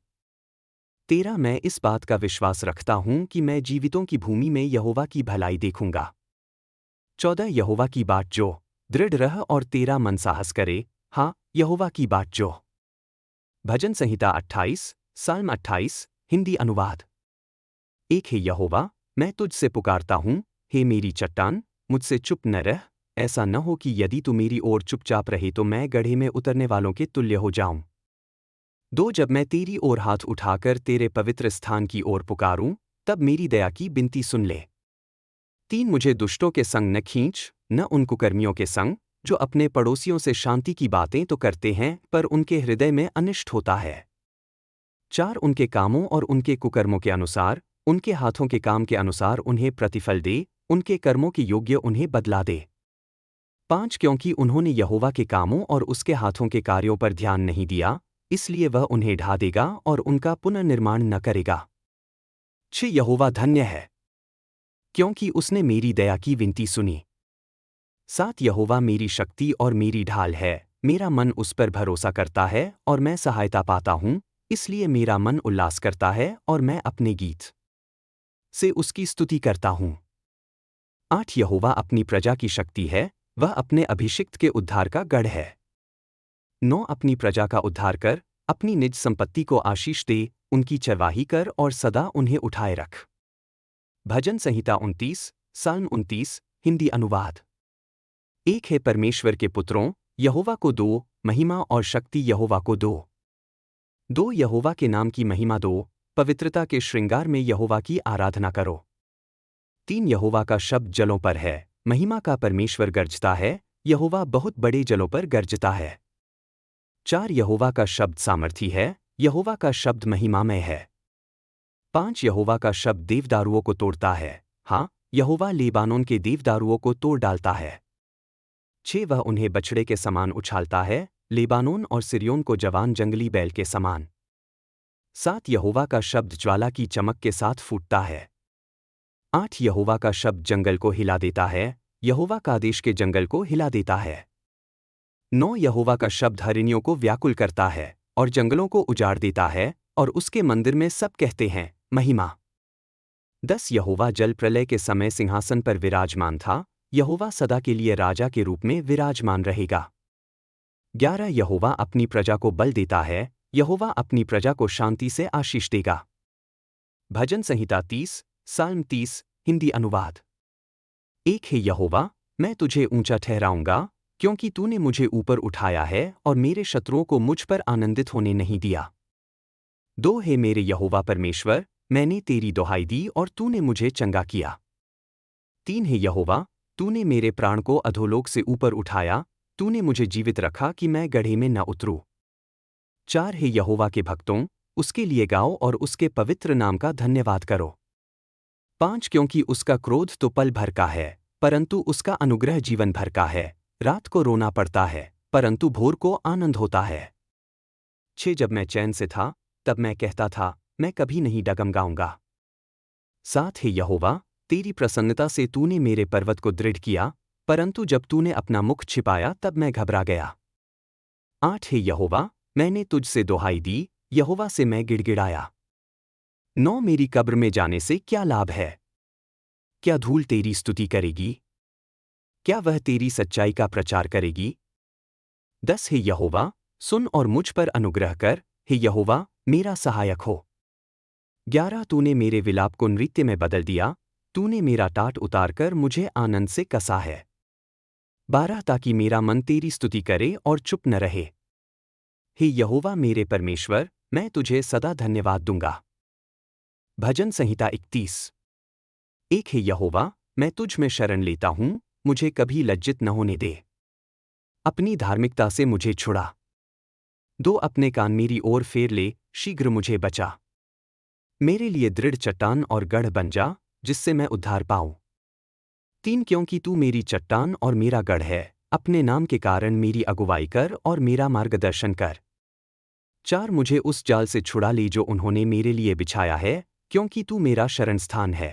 13 मैं इस बात का विश्वास रखता हूं कि मैं जीवितों की भूमि में यहोवा की भलाई देखूंगा। 14 यहोवा की बाट जो, दृढ़ रह और तेरा मन साहस करे, हाँ, यहोवा की बाट जो। भजन संहिता 28, साल्म 28, हिंदी अनुवाद। 1 हे यहोवा, मैं तुझसे पुकारता हूँ, हे मेरी चट्टान, मुझसे चुप न रह, ऐसा न हो कि यदि तू मेरी ओर चुपचाप रहे तो मैं गड्ढे में उतरने वालों के तुल्य हो जाऊं। 2 जब मैं तेरी ओर हाथ उठाकर तेरे पवित्र स्थान की ओर पुकारूं, तब मेरी दया की विनती सुन ले। 3 मुझे दुष्टों के संग न खींच, न उन कुकर्मियों के संग, जो अपने पड़ोसियों से शांति की बातें तो करते हैं पर उनके हृदय में अनिष्ट होता है। 4 उनके कामों और उनके कुकर्मों के अनुसार, उनके हाथों के काम के अनुसार उन्हें प्रतिफल दे, उनके कर्मों के योग्य उन्हें बदला दे। 5 क्योंकि उन्होंने यहोवा के कामों और उसके हाथों के कार्यों पर ध्यान नहीं दिया, इसलिए वह उन्हें ढा देगा और उनका पुनर्निर्माण न करेगा। 6 यहोवा धन्य है, क्योंकि उसने मेरी दया की विनती सुनी। 7 यहोवा मेरी शक्ति और मेरी ढाल है, मेरा मन उस पर भरोसा करता है और मैं सहायता पाता हूँ, इसलिए मेरा मन उल्लास करता है और मैं अपने गीत से उसकी स्तुति करता हूँ। 8 यहोवा अपनी प्रजा की शक्ति है, वह अपने अभिषिक्त के उद्धार का गढ़ है। 9 अपनी प्रजा का उद्धार कर, अपनी निज संपत्ति को आशीष दे, उनकी चरवाही कर और सदा उन्हें उठाए रख। भजन संहिता 29, साल्म 29, हिंदी अनुवाद। 1 है परमेश्वर के पुत्रों, यहोवा को दो, महिमा और शक्ति यहोवा को दो। 2 यहोवा के नाम की महिमा दो, पवित्रता के श्रृंगार में यहोवा की आराधना करो। 3 यहोवा का शब्द जलों पर है, महिमा का परमेश्वर गरजता है, यहोवा बहुत बड़े जलों पर गरजता है। 4 यहोवा का शब्द सामर्थी है, यहोवा का शब्द महिमामय है। 5 यहोवा का शब्द देवदारुओं को तोड़ता है, हाँ, यहोवा लेबानोन के देवदारुओं को तोड़ डालता है। 6 वह उन्हें बछड़े के समान उछालता है, लेबानोन और सिर्योन को जवान जंगली बैल के समान। 7 यहोवा का शब्द ज्वाला की चमक के साथ फूटता है। 8 यहोवा का शब्द जंगल को हिला देता है, यहोवा कादेश के जंगल को हिला देता है। 9 यहोवा का शब्द हरिणियों को व्याकुल करता है और जंगलों को उजाड़ देता है, और उसके मंदिर में सब कहते हैं, महिमा। 10 यहोवा जल प्रलय के समय सिंहासन पर विराजमान था, यहोवा सदा के लिए राजा के रूप में विराजमान रहेगा। 11 यहोवा अपनी प्रजा को बल देता है, यहोवा अपनी प्रजा को शांति से आशीष देगा। भजन संहिता 30, साल्म 30, हिंदी अनुवाद। 1 है यहोवा, मैं तुझे ऊंचा ठहराऊंगा, क्योंकि तूने मुझे ऊपर उठाया है और मेरे शत्रुओं को मुझ पर आनंदित होने नहीं दिया। 2 है मेरे यहोवा परमेश्वर, मैंने तेरी दुहाई दी और तूने मुझे चंगा किया। 3 है यहोवा, तूने मेरे प्राण को अधोलोक से ऊपर उठाया, तूने मुझे जीवित रखा कि मैं गड्ढे में न उतरूं। 4 है यहोवा के भक्तों, उसके लिए गाओ और उसके पवित्र नाम का धन्यवाद करो। 5 क्योंकि उसका क्रोध तो पल भर का है, परंतु उसका अनुग्रह जीवन भर का है, रात को रोना पड़ता है, परंतु भोर को आनंद होता है। 6 जब मैं चैन से था, तब मैं कहता था, मैं कभी नहीं डगमगाऊंगा। 7 है यहोवा, तेरी प्रसन्नता से तूने मेरे पर्वत को दृढ़ किया, परंतु जब तूने अपना मुख छिपाया तब मैं घबरा गया। 8 है यहोवा, मैंने तुझसे दुहाई दी, यहोवा से मैं गिड़गिड़ाया। 9 मेरी कब्र में जाने से क्या लाभ है? क्या धूल तेरी स्तुति करेगी? क्या वह तेरी सच्चाई का प्रचार करेगी? 10 हे यहोवा, सुन और मुझ पर अनुग्रह कर, हे यहोवा, मेरा सहायक हो। 11 तूने मेरे विलाप को नृत्य में बदल दिया, तूने मेरा टाट उतारकर मुझे आनंद से कसा है। 12 ताकि मेरा मन तेरी स्तुति करे और चुप न रहे। हे यहोवा मेरे परमेश्वर, मैं तुझे सदा धन्यवाद दूंगा। भजन संहिता 31। 1 हे यहोवा, मैं तुझ में शरण लेता हूँ, मुझे कभी लज्जित न होने दे। अपनी धार्मिकता से मुझे छुड़ा। 2 अपने कान मेरी ओर फेर ले, शीघ्र मुझे बचा। मेरे लिए दृढ़ चट्टान और गढ़ बन जा, जिससे मैं उद्धार पाऊं। 3 क्योंकि तू मेरी चट्टान और मेरा गढ़ है, अपने नाम के कारण मेरी अगुवाई कर और मेरा मार्गदर्शन कर। 4 मुझे उस जाल से छुड़ा ले जो उन्होंने मेरे लिए बिछाया है, क्योंकि तू मेरा शरणस्थान है।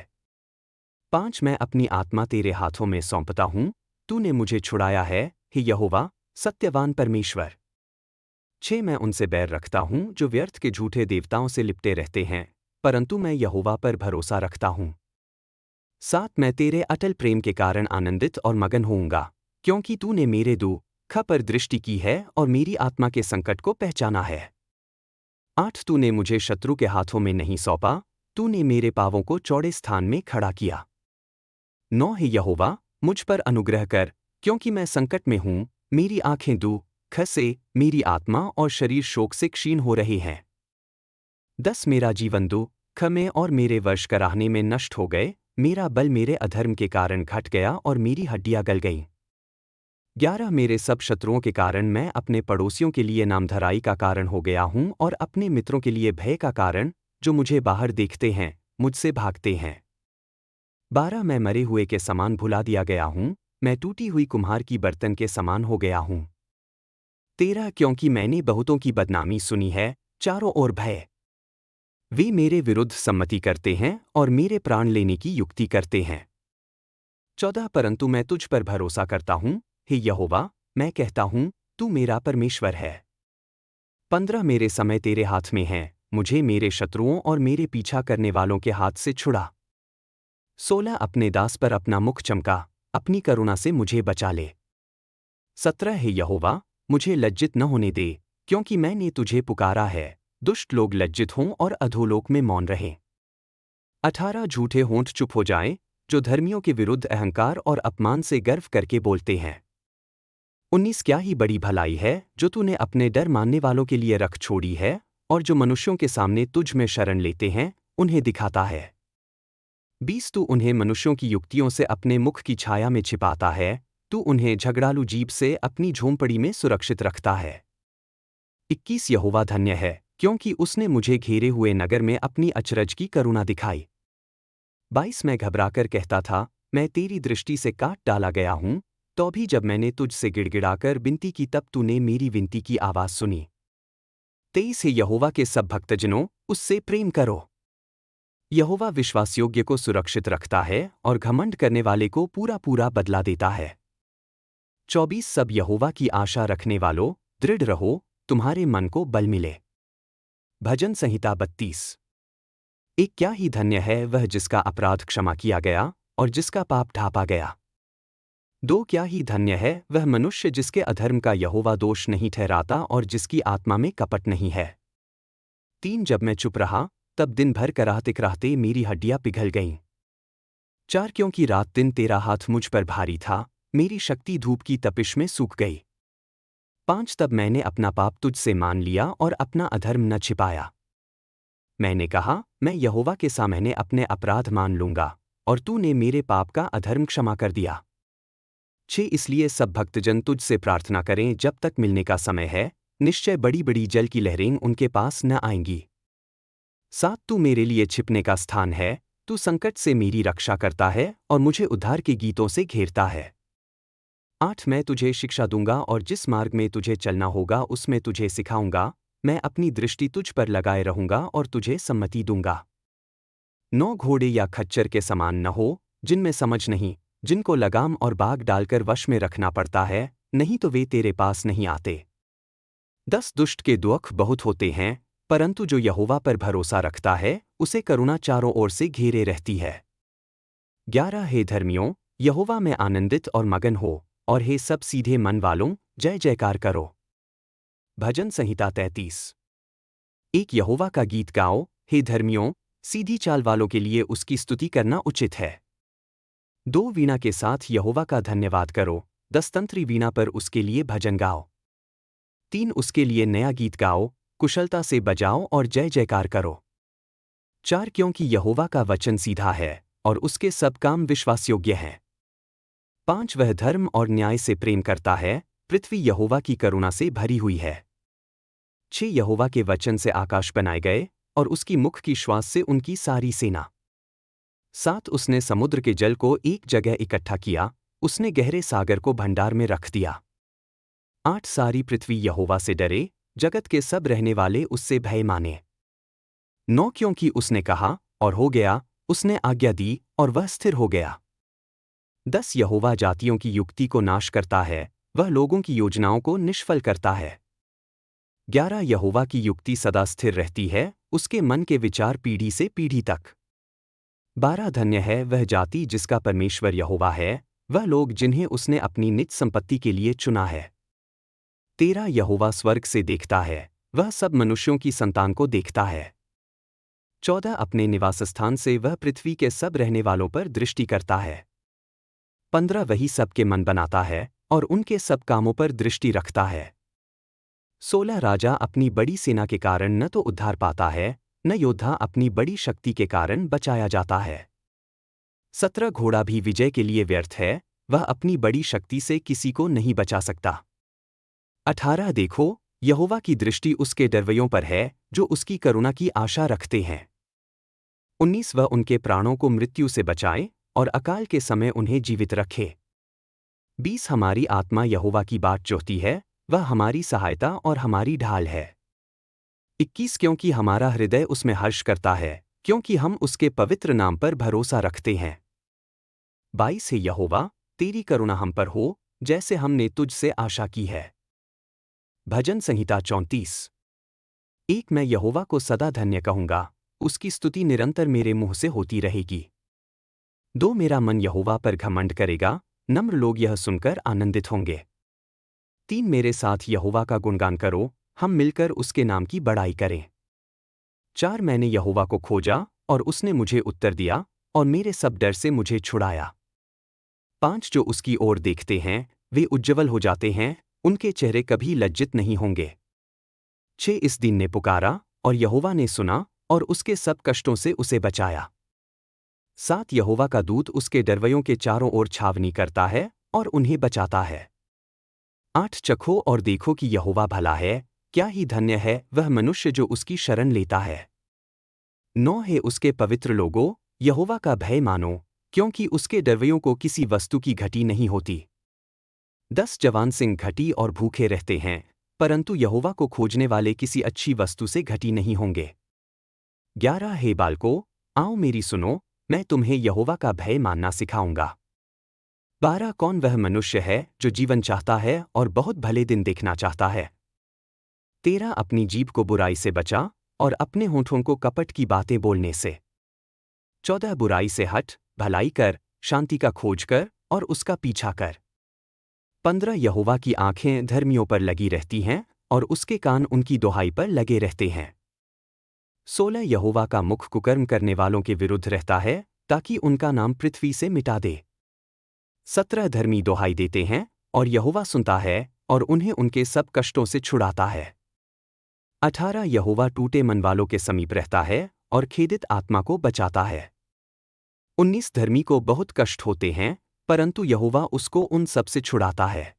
5 मैं अपनी आत्मा तेरे हाथों में सौंपता हूँ, तूने मुझे छुड़ाया है, हे यहोवा, सत्यवान परमेश्वर। 6 मैं उनसे बैर रखता हूँ जो व्यर्थ के झूठे देवताओं से लिपटे रहते हैं, परंतु मैं यहोवा पर भरोसा रखता हूँ। 7 मैं तेरे अटल प्रेम के कारण आनंदित और मगन होऊंगा, क्योंकि तूने मेरे दुख पर दृष्टि की है और मेरी आत्मा के संकट को पहचाना है। 8 तूने मुझे शत्रु के हाथों में नहीं सौंपा, तूने मेरे पांवों को चौड़े स्थान में खड़ा किया। 9 हे यहोवा, मुझ पर अनुग्रह कर, क्योंकि मैं संकट में हूँ, मेरी आंखें दुख से, मेरी आत्मा और शरीर शोक से क्षीण हो रहे हैं। 10 मेरा जीवन दुख में और मेरे वर्ष कराहने में नष्ट हो गए, मेरा बल मेरे अधर्म के कारण घट गया और मेरी हड्डियां गल गईं। 11 मेरे सब शत्रुओं के कारण मैं अपने पड़ोसियों के लिए नामधराई का कारण हो गया हूँ और अपने मित्रों के लिए भय का कारण, जो मुझे बाहर देखते हैं, मुझसे भागते हैं। 12 मैं मरे हुए के समान भुला दिया गया हूँ, मैं टूटी हुई कुम्हार की बर्तन के समान हो गया हूँ। 13 क्योंकि मैंने बहुतों की बदनामी सुनी है, चारों ओर भय। वे मेरे विरुद्ध सम्मति करते हैं और मेरे प्राण लेने की युक्ति करते हैं। 14 परंतु मैं तुझ पर भरोसा करता हूँ, हे यहोवा, मैं कहता हूँ, तू मेरा परमेश्वर है। 15 मेरे समय तेरे हाथ में है, मुझे मेरे शत्रुओं और मेरे पीछा करने वालों के हाथ से छुड़ा। 16 अपने दास पर अपना मुख चमका, अपनी करुणा से मुझे बचा ले। 17 हे यहोवा, मुझे लज्जित न होने दे, क्योंकि मैंने तुझे पुकारा है, दुष्ट लोग लज्जित हों और अधोलोक में मौन रहें। 18 झूठे होंठ चुप हो जाएं, जो धर्मियों के विरुद्ध अहंकार और अपमान से गर्व करके बोलते हैं। 19 क्या ही बड़ी भलाई है जो तूने अपने डर मानने वालों के लिए रख छोड़ी है, और जो मनुष्यों के सामने तुझ में शरण लेते हैं, उन्हें दिखाता है। 20 तू उन्हें मनुष्यों की युक्तियों से अपने मुख की छाया में छिपाता है, तू उन्हें झगड़ालू जीभ से अपनी झोंपड़ी में सुरक्षित रखता है। 21 यहोवा धन्य है, क्योंकि उसने मुझे घेरे हुए नगर में अपनी अचरज की करुणा दिखाई। 22 मैं घबराकर कहता था, मैं तेरी दृष्टि से काट डाला गया हूँ, तो भी जब मैंने तुझसे गिड़गिड़ाकर विनती की तब तूने मेरी विनती की आवाज़ सुनी। 23 हे यहोवा के सब भक्तजनों, उससे प्रेम करो। यहोवा विश्वासयोग्य को सुरक्षित रखता है और घमंड करने वाले को पूरा पूरा बदला देता है। 24 सब यहोवा की आशा रखने वालों, दृढ़ रहो, तुम्हारे मन को बल मिले। भजन संहिता 32। एक क्या ही धन्य है वह जिसका अपराध क्षमा किया गया और जिसका पाप ढांपा गया। 2 क्या ही धन्य है वह मनुष्य जिसके अधर्म का यहोवा दोष नहीं ठहराता और जिसकी आत्मा में कपट नहीं है। 3 जब मैं चुप रहा, तब दिन भर कराहते कराहते मेरी हड्डियां पिघल गईं। 4 क्योंकि रात दिन तेरा हाथ मुझ पर भारी था, मेरी शक्ति धूप की तपिश में सूख गई। 5 तब मैंने अपना पाप तुझसे मान लिया और अपना अधर्म न छिपाया। मैंने कहा, मैं यहोवा के सामने अपने अपराध मान लूंगा, और तूने मेरे पाप का अधर्म क्षमा कर दिया। 6 इसलिए सब भक्तजन तुझसे प्रार्थना करें जब तक मिलने का समय है, निश्चय बड़ी बड़ी जल की लहरें उनके पास न आएंगी। 7 तू मेरे लिए छिपने का स्थान है, तू संकट से मेरी रक्षा करता है और मुझे उद्धार के गीतों से घेरता है। 8 मैं तुझे शिक्षा दूंगा और जिस मार्ग में तुझे चलना होगा उसमें तुझे सिखाऊंगा, मैं अपनी दृष्टि तुझ पर लगाए रहूंगा और तुझे सम्मति दूंगा। 9 घोड़े या खच्चर के समान न हो, जिनमें समझ नहीं, जिनको लगाम और बाग डालकर वश में रखना पड़ता है, नहीं तो वे तेरे पास नहीं आते। 10 दुष्ट के दुख बहुत होते हैं, परंतु जो यहोवा पर भरोसा रखता है, उसे करुणा चारों ओर से घेरे रहती है। 11 हे धर्मियों, यहोवा में आनंदित और मगन हो, और हे सब सीधे मन वालों, जय जयकार करो। भजन संहिता 33। एक यहोवा का गीत गाओ, हे धर्मियों, सीधी चाल वालों के लिए उसकी स्तुति करना उचित है। 2 वीणा के साथ यहोवा का धन्यवाद करो, 10 तंत्री वीणा पर उसके लिए भजन गाओ। 3 उसके लिए नया गीत गाओ, कुशलता से बजाओ और जय जयकार करो। 4 क्योंकि यहोवा का वचन सीधा है, और उसके सब काम विश्वासयोग्य हैं। 5 वह धर्म और न्याय से प्रेम करता है, पृथ्वी यहोवा की करुणा से भरी हुई है। 6 यहोवा के वचन से आकाश बनाए गए, और उसकी मुख की श्वास से उनकी सारी सेना। 7 उसने समुद्र के जल को एक जगह इकट्ठा किया, उसने गहरे सागर को भंडार में रख दिया। 8 सारी पृथ्वी यहोवा से डरे, जगत के सब रहने वाले उससे भय माने। 9 क्योंकि उसने कहा और हो गया, उसने आज्ञा दी और वह स्थिर हो गया। 10 यहोवा जातियों की युक्ति को नाश करता है, वह लोगों की योजनाओं को निष्फल करता है। 11 यहोवा की युक्ति सदा स्थिर रहती है, उसके मन के विचार पीढ़ी से पीढ़ी तक। 12 धन्य है वह जाति जिसका परमेश्वर यहोवा है, वह लोग जिन्हें उसने अपनी निज संपत्ति के लिए चुना है। 13 यहोवा स्वर्ग से देखता है, वह सब मनुष्यों की संतान को देखता है। 14 अपने निवासस्थान से वह पृथ्वी के सब रहने वालों पर दृष्टि करता है। 15 वही सबके मन बनाता है और उनके सब कामों पर दृष्टि रखता है। 16 राजा अपनी बड़ी सेना के कारण न तो उद्धार पाता है, न योद्धा अपनी बड़ी शक्ति के कारण बचाया जाता है। 17 घोड़ा भी विजय के लिए व्यर्थ है, वह अपनी बड़ी शक्ति से किसी को नहीं बचा सकता। 18 देखो, यहोवा की दृष्टि उसके डरवैयों पर है, जो उसकी करुणा की आशा रखते हैं। 19 वह उनके प्राणों को मृत्यु से बचाए और अकाल के समय उन्हें जीवित रखे। 20 हमारी आत्मा यहोवा की बाट जोहती है, वह हमारी सहायता और हमारी ढाल है। 21 क्योंकि हमारा हृदय उसमें हर्ष करता है, क्योंकि हम उसके पवित्र नाम पर भरोसा रखते हैं। 22 हे यहोवा, तेरी करुणा हम पर हो, जैसे हमने तुझ से आशा की है। भजन संहिता 34। 1 मैं यहोवा को सदा धन्य कहूंगा, उसकी स्तुति निरंतर मेरे मुंह से होती रहेगी। 2 मेरा मन यहोवा पर घमंड करेगा, नम्र लोग यह सुनकर आनंदित होंगे। 3 मेरे साथ यहोवा का गुणगान करो, हम मिलकर उसके नाम की बड़ाई करें। 4 मैंने यहोवा को खोजा और उसने मुझे उत्तर दिया और मेरे सब डर से मुझे छुड़ाया। 5 जो उसकी ओर देखते हैं, वे उज्ज्वल हो जाते हैं, उनके चेहरे कभी लज्जित नहीं होंगे। 6 इस दिन ने पुकारा और यहोवा ने सुना और उसके सब कष्टों से उसे बचाया। 7 यहोवा का दूत उसके डरवैयों के चारों ओर छावनी करता है और उन्हें बचाता है। 8 चखो और देखो कि यहोवा भला है, क्या ही धन्य है वह मनुष्य जो उसकी शरण लेता है। 9 है उसके पवित्र लोगों, यहोवा का भय मानो, क्योंकि उसके डरवैयों को किसी वस्तु की घटी नहीं होती। 10 जवान सिंह घटी और भूखे रहते हैं, परंतु यहोवा को खोजने वाले किसी अच्छी वस्तु से घटी नहीं होंगे। 11 हे बालको, आओ मेरी सुनो, मैं तुम्हें यहोवा का भय मानना सिखाऊंगा। 12 कौन वह मनुष्य है जो जीवन चाहता है और बहुत भले दिन देखना चाहता है। 13 अपनी जीभ को बुराई से बचा और अपने होठों को कपट की बातें बोलने से। 14 बुराई से हट, भलाई कर, शांति का खोज कर और उसका पीछा कर। 15 यहोवा की आंखें धर्मियों पर लगी रहती हैं और उसके कान उनकी दोहाई पर लगे रहते हैं। 16 यहोवा का मुख कुकर्म करने वालों के विरुद्ध रहता है, ताकि उनका नाम पृथ्वी से मिटा दे। 17 धर्मी दोहाई देते हैं और यहोवा सुनता है और उन्हें उनके सब कष्टों से छुड़ाता है। 18 यहोवा टूटे मन वालों के समीप रहता है और खेदित आत्मा को बचाता है। 19 धर्मी को बहुत कष्ट होते हैं, परंतु यहोवा उसको उन सब से छुड़ाता है।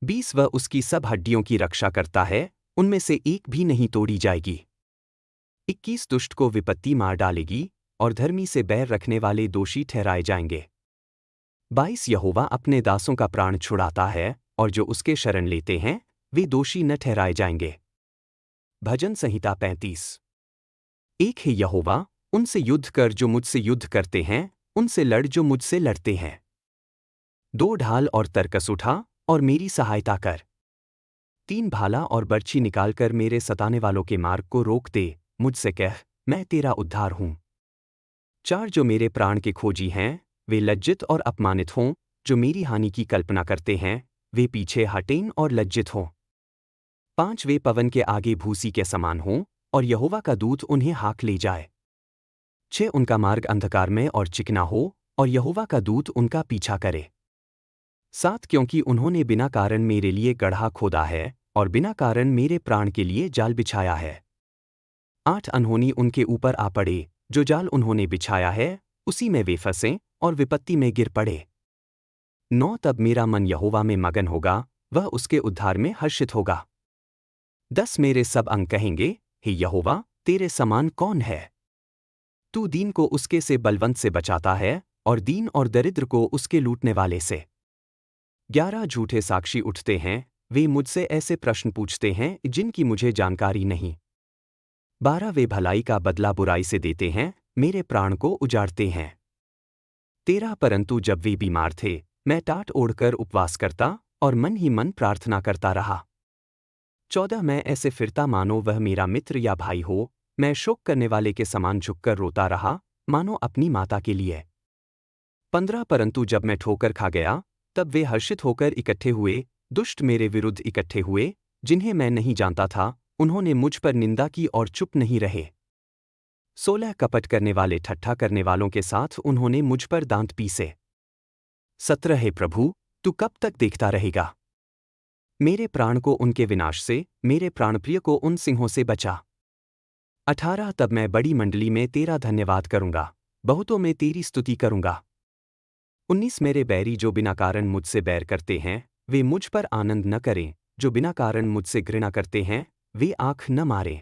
20 वह उसकी सब हड्डियों की रक्षा करता है, उनमें से एक भी नहीं तोड़ी जाएगी। 21 दुष्ट को विपत्ति मार डालेगी और धर्मी से बैर रखने वाले दोषी ठहराए जाएंगे। 22 यहोवा अपने दासों का प्राण छुड़ाता है और जो उसके शरण लेते हैं, वे दोषी न ठहराए जाएंगे। भजन संहिता 35। 1 है यहोवा, उनसे युद्ध कर जो मुझसे युद्ध करते हैं, उनसे लड़ जो मुझसे लड़ते हैं। 2 ढाल और तरकस उठा और मेरी सहायता कर। 3 भाला और बर्छी निकालकर मेरे सताने वालों के मार्ग को रोक दे, मुझसे कह, मैं तेरा उद्धार हूं। 4 जो मेरे प्राण के खोजी हैं, वे लज्जित और अपमानित हों, जो मेरी हानि की कल्पना करते हैं, वे पीछे हटें और लज्जित हों। 5 वे पवन के आगे भूसी के समान हों और यहोवा का दूत उन्हें हाँक ले जाए। 6 उनका मार्ग अंधकार में और चिकना हो और यहोवा का दूत उनका पीछा करे। 7 क्योंकि उन्होंने बिना कारण मेरे लिए गड्ढा खोदा है और बिना कारण मेरे प्राण के लिए जाल बिछाया है। 8 अनहोनी उनके ऊपर आ पड़े, जो जाल उन्होंने बिछाया है, उसी में वे फंसें और विपत्ति में गिर पड़े। 9 तब मेरा मन यहोवा में मगन होगा, वह उसके उद्धार में हर्षित होगा। 10 मेरे सब अंग कहेंगे, हे यहोवा, तेरे समान कौन है। तू दीन को उसके से बलवंत से बचाता है और दीन और दरिद्र को उसके लूटने वाले से। 11 झूठे साक्षी उठते हैं, वे मुझसे ऐसे प्रश्न पूछते हैं जिनकी मुझे जानकारी नहीं। 12 वे भलाई का बदला बुराई से देते हैं, मेरे प्राण को उजाड़ते हैं। 13 परंतु जब वे बीमार थे, मैं टाट ओढ़कर उपवास करता और मन ही मन प्रार्थना करता रहा। 14 मैं ऐसे फिरता मानो वह मेरा मित्र या भाई हो, मैं शोक करने वाले के समान झुककर रोता रहा, मानो अपनी माता के लिए। 15 परंतु जब मैं ठोकर खा गया, तब वे हर्षित होकर इकट्ठे हुए, दुष्ट मेरे विरुद्ध इकट्ठे हुए, जिन्हें मैं नहीं जानता था, उन्होंने मुझ पर निंदा की और चुप नहीं रहे। 16 कपट करने वाले ठट्ठा करने वालों के साथ उन्होंने मुझ पर दांत पीसे। 17 हे प्रभु, तू कब तक देखता रहेगा? मेरे प्राण को उनके विनाश से, मेरे प्राणप्रिय को उन सिंहों से बचा। 18 तब मैं बड़ी मंडली में तेरा धन्यवाद करूंगा, बहुतों में तेरी स्तुति करूंगा। 19 मेरे बैरी जो बिना कारण मुझसे बैर करते हैं, वे मुझ पर आनंद न करें, जो बिना कारण मुझसे घृणा करते हैं, वे आंख न मारें।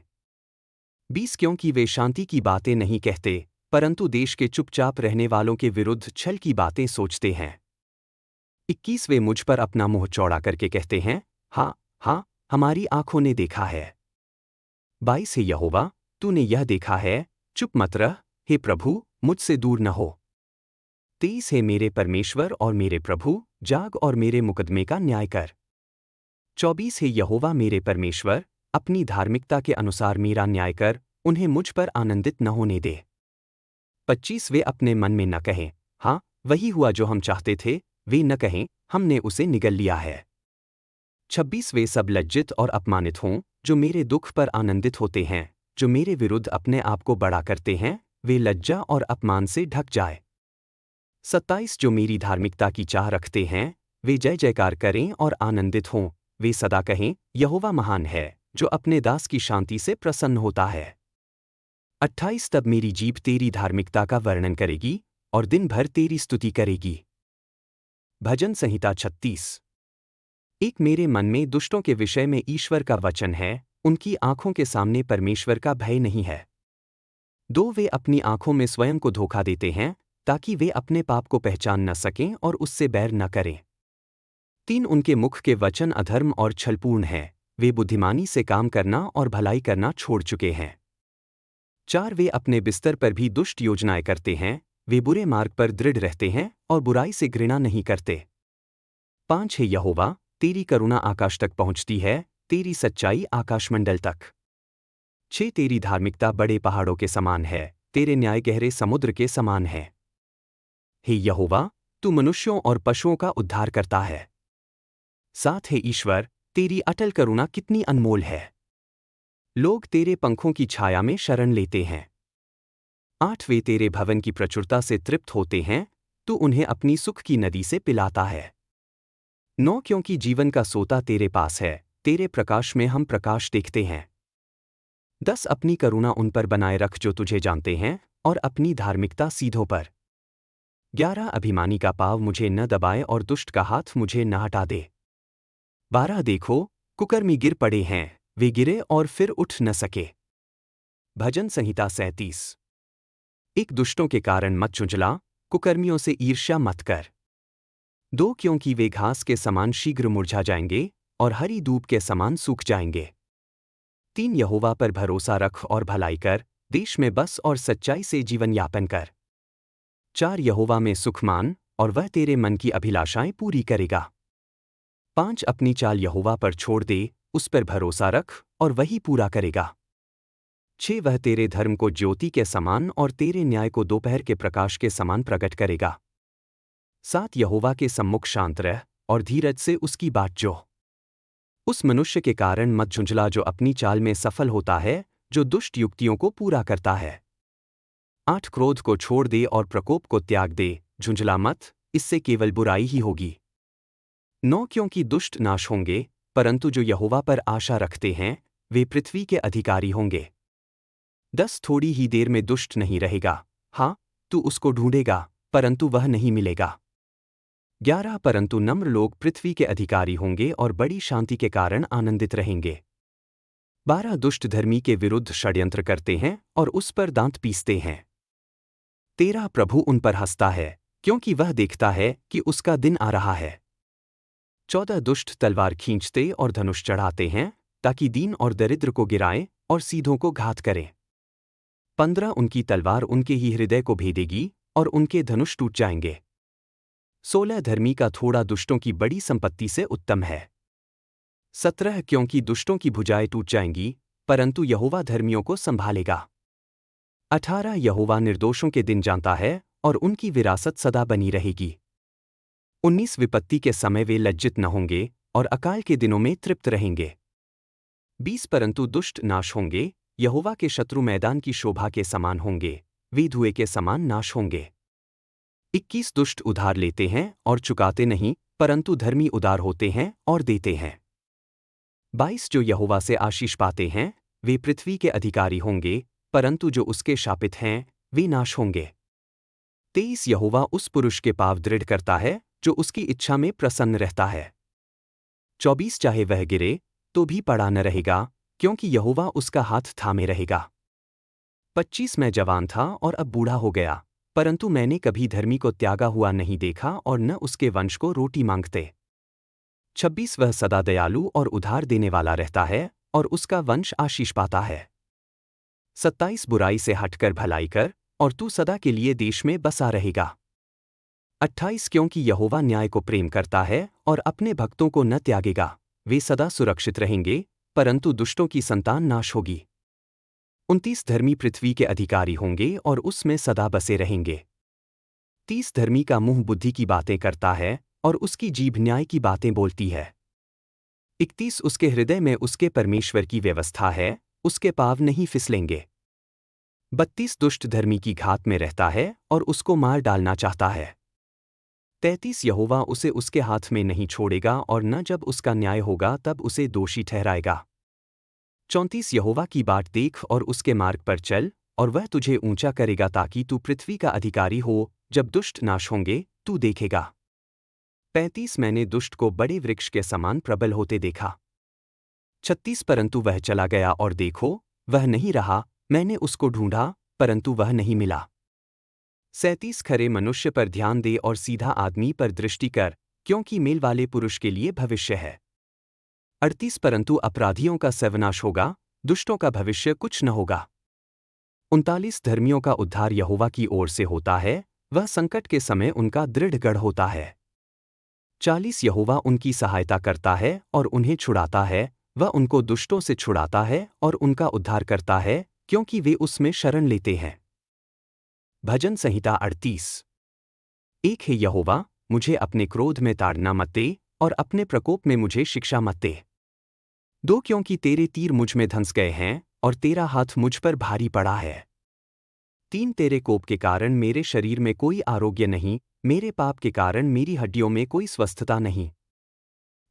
20 क्योंकि वे शांति की बातें नहीं कहते, परंतु देश के चुपचाप रहने वालों के विरुद्ध छल की बातें सोचते हैं। 21 वे मुझ पर अपना मुंह चौड़ा करके कहते हैं, हाँ हाँ, हमारी आंखों ने देखा है। 22 हे यहोवा, तूने यह देखा है, चुप मत रह, हे प्रभु, मुझसे दूर न हो। 23 हे मेरे परमेश्वर और मेरे प्रभु, जाग और मेरे मुकदमे का न्याय कर। 24 हे यहोवा मेरे परमेश्वर, अपनी धार्मिकता के अनुसार मेरा न्याय कर, उन्हें मुझ पर आनंदित न होने दे। 25 वे अपने मन में न कहें, हाँ वही हुआ जो हम चाहते थे, वे न कहें, हमने उसे निगल लिया है। 26 वे सब लज्जित और अपमानित हों, जो मेरे दुख पर आनंदित होते हैं, जो मेरे विरुद्ध अपने आप को बड़ा करते हैं, वे लज्जा और अपमान से ढक जाए। 27 जो मेरी धार्मिकता की चाह रखते हैं, वे जय जयकार करें और आनंदित हों, वे सदा कहें, यहोवा महान है, जो अपने दास की शांति से प्रसन्न होता है। 28 तब मेरी जीभ तेरी धार्मिकता का वर्णन करेगी और दिन भर तेरी स्तुति करेगी। भजन संहिता 36। एक मेरे मन में दुष्टों के विषय में ईश्वर का वचन है, उनकी आंखों के सामने परमेश्वर का भय नहीं है। 2 वे अपनी आंखों में स्वयं को धोखा देते हैं, ताकि वे अपने पाप को पहचान न सकें और उससे बैर न करें। 3 उनके मुख के वचन अधर्म और छलपूर्ण हैं, वे बुद्धिमानी से काम करना और भलाई करना छोड़ चुके हैं। 4 वे अपने बिस्तर पर भी दुष्ट योजनाएं करते हैं, वे बुरे मार्ग पर दृढ़ रहते हैं और बुराई से घृणा नहीं करते। 5 हे यहोवा, तेरी करुणा आकाश तक पहुंचती है, तेरी सच्चाई आकाशमंडल तक। 6 तेरी धार्मिकता बड़े पहाड़ों के समान है, तेरे न्याय गहरे समुद्र के समान है। हे यहोवा, तू मनुष्यों और पशुओं का उद्धार करता है। 7 हे ईश्वर, तेरी अटल करुणा कितनी अनमोल है। लोग तेरे पंखों की छाया में शरण लेते हैं। 8 वे तेरे भवन की प्रचुरता से तृप्त होते हैं, तू उन्हें अपनी सुख की नदी से पिलाता है। 9 क्योंकि जीवन का सोता तेरे पास है, तेरे प्रकाश में हम प्रकाश देखते हैं। 10 अपनी करुणा उन पर बनाए रख जो तुझे जानते हैं, और अपनी धार्मिकता सीधों पर। 11 अभिमानी का पाँव मुझे न दबाए और दुष्ट का हाथ मुझे न हटा दे। 12 देखो, कुकर्मी गिर पड़े हैं, वे गिरे और फिर उठ न सके। भजन संहिता 37। एक दुष्टों के कारण मत चुंचला, कुकर्मियों से ईर्ष्या मत कर। 2 क्योंकि वे घास के समान शीघ्र मुरझा जाएंगे और हरी दूब के समान सूख जाएंगे। 3 यहोवा पर भरोसा रख और भलाई कर, देश में बस और सच्चाई से जीवन यापन कर। 4 यहोवा में सुख मान, और वह तेरे मन की अभिलाषाएं पूरी करेगा। 5 अपनी चाल यहोवा पर छोड़ दे, उस पर भरोसा रख और वही पूरा करेगा। 6 वह तेरे धर्म को ज्योति के समान और तेरे न्याय को दोपहर के प्रकाश के समान प्रकट करेगा। 7 यहोवा के सम्मुख शांत रह और धीरज से उसकी बाट जो। उस मनुष्य के कारण मत झुंझला जो अपनी चाल में सफल होता है, जो दुष्ट युक्तियों को पूरा करता है। 8 क्रोध को छोड़ दे और प्रकोप को त्याग दे, झुंझला मत, इससे केवल बुराई ही होगी। 9 क्योंकि दुष्ट नाश होंगे, परंतु जो यहोवा पर आशा रखते हैं, वे पृथ्वी के अधिकारी होंगे। 10 थोड़ी ही देर में दुष्ट नहीं रहेगा, हाँ, तू उसको ढूंढेगा, परंतु वह नहीं मिलेगा। 11 परंतु नम्र लोग पृथ्वी के अधिकारी होंगे और बड़ी शांति के कारण आनंदित रहेंगे। 12 दुष्ट धर्मी के विरुद्ध षड्यंत्र करते हैं और उस पर दांत पीसते हैं। 13 प्रभु उन पर हंसता है, क्योंकि वह देखता है कि उसका दिन आ रहा है। 14 दुष्ट तलवार खींचते और धनुष चढ़ाते हैं, ताकि दीन और दरिद्र को गिराएं और सीधों को घात करें। 15 उनकी तलवार उनके ही हृदय को भेदेगी और उनके धनुष टूट जाएंगे। 16 धर्मी का थोड़ा दुष्टों की बड़ी संपत्ति से उत्तम है। 17 क्योंकि दुष्टों की भुजाएं टूट जाएंगी, परंतु यहोवा धर्मियों को संभालेगा। 18 यहोवा निर्दोषों के दिन जानता है और उनकी विरासत सदा बनी रहेगी। 19 विपत्ति के समय वे लज्जित न होंगे और अकाल के दिनों में तृप्त रहेंगे। 20 परंतु दुष्ट नाश होंगे, यहोवा के शत्रु मैदान की शोभा के समान होंगे, वे धुएं के समान नाश होंगे। 21 दुष्ट उधार लेते हैं और चुकाते नहीं, परंतु धर्मी उदार होते हैं और देते हैं। 22 जो यहोवा से आशीष पाते हैं, वे पृथ्वी के अधिकारी होंगे, परंतु जो उसके शापित हैं, वे नाश होंगे। 23 यहोवा उस पुरुष के पाँव दृढ़ करता है, जो उसकी इच्छा में प्रसन्न रहता है। 24 चाहे वह गिरे, तो भी पड़ा न रहेगा, क्योंकि यहोवा उसका हाथ थामे रहेगा। 25 मैं जवान था और अब बूढ़ा हो गया, परंतु मैंने कभी धर्मी को त्यागा हुआ नहीं देखा और न उसके वंश को रोटी मांगते। 26 वह सदा दयालु और उधार देने वाला रहता है, और उसका वंश आशीष पाता है। 27 बुराई से हटकर भलाई कर, और तू सदा के लिए देश में बसा रहेगा। 28 क्योंकि यहोवा न्याय को प्रेम करता है और अपने भक्तों को न त्यागेगा, वे सदा सुरक्षित रहेंगे, परंतु दुष्टों की संतान नाश होगी। 29 धर्मी पृथ्वी के अधिकारी होंगे और उसमें सदा बसे रहेंगे। 30 धर्मी का मुंह बुद्धि की बातें करता है और उसकी जीभ न्याय की बातें बोलती है। 31 उसके हृदय में उसके परमेश्वर की व्यवस्था है, उसके पाँव नहीं फिसलेंगे। 32 दुष्ट धर्मी की घात में रहता है और उसको मार डालना चाहता है। 33 यहोवा उसे उसके हाथ में नहीं छोड़ेगा और न जब उसका न्याय होगा तब उसे दोषी ठहराएगा। 34 यहोवा की बाट देख और उसके मार्ग पर चल, और वह तुझे ऊंचा करेगा ताकि तू पृथ्वी का अधिकारी हो, जब दुष्ट नाश होंगे, तू देखेगा। 35 मैंने दुष्ट को बड़े वृक्ष के समान प्रबल होते देखा। 36 परंतु वह चला गया और देखो, वह नहीं रहा, मैंने उसको ढूंढा, परंतु वह नहीं मिला। 37 खरे मनुष्य पर ध्यान दे और सीधा आदमी पर दृष्टि कर, क्योंकि मेल वाले पुरुष के लिए भविष्य है। 38 परंतु अपराधियों का सर्वनाश होगा, दुष्टों का भविष्य कुछ न होगा। 39 धर्मियों का उद्धार यहोवा की ओर से होता है, वह संकट के समय उनका दृढ़ गढ़ होता है। 40 यहोवा उनकी सहायता करता है और उन्हें छुड़ाता है, वह उनको दुष्टों से छुड़ाता है और उनका उद्धार करता है, क्योंकि वे उसमें शरण लेते हैं। भजन संहिता 38। एक है यहोवा, मुझे अपने क्रोध में ताड़ना मत दे और अपने प्रकोप में मुझे शिक्षा मत दे। 2 क्योंकि तेरे तीर मुझ में धंस गए हैं और तेरा हाथ मुझ पर भारी पड़ा है। 3 तेरे कोप के कारण मेरे शरीर में कोई आरोग्य नहीं, मेरे पाप के कारण मेरी हड्डियों में कोई स्वस्थता नहीं।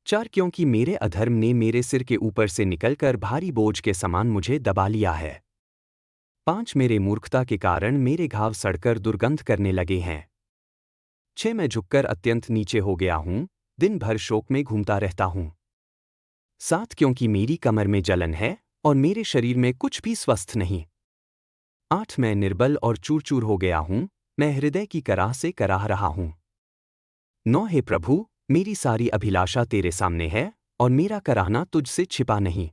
4 क्योंकि मेरे अधर्म ने मेरे सिर के ऊपर से निकलकर भारी बोझ के समान मुझे दबा लिया है। 5 मेरे मूर्खता के कारण मेरे घाव सड़कर दुर्गंध करने लगे हैं। 6 मैं झुककर अत्यंत नीचे हो गया हूँ, दिन भर शोक में घूमता रहता हूँ। 7 क्योंकि मेरी कमर में जलन है और मेरे शरीर में कुछ भी स्वस्थ नहीं। 8 मैं निर्बल और चूर चूर हो गया हूँ, मैं हृदय की कराह से कराह रहा हूँ। 9 हे प्रभु, मेरी सारी अभिलाषा तेरे सामने है और मेरा कराहना तुझसे छिपा नहीं।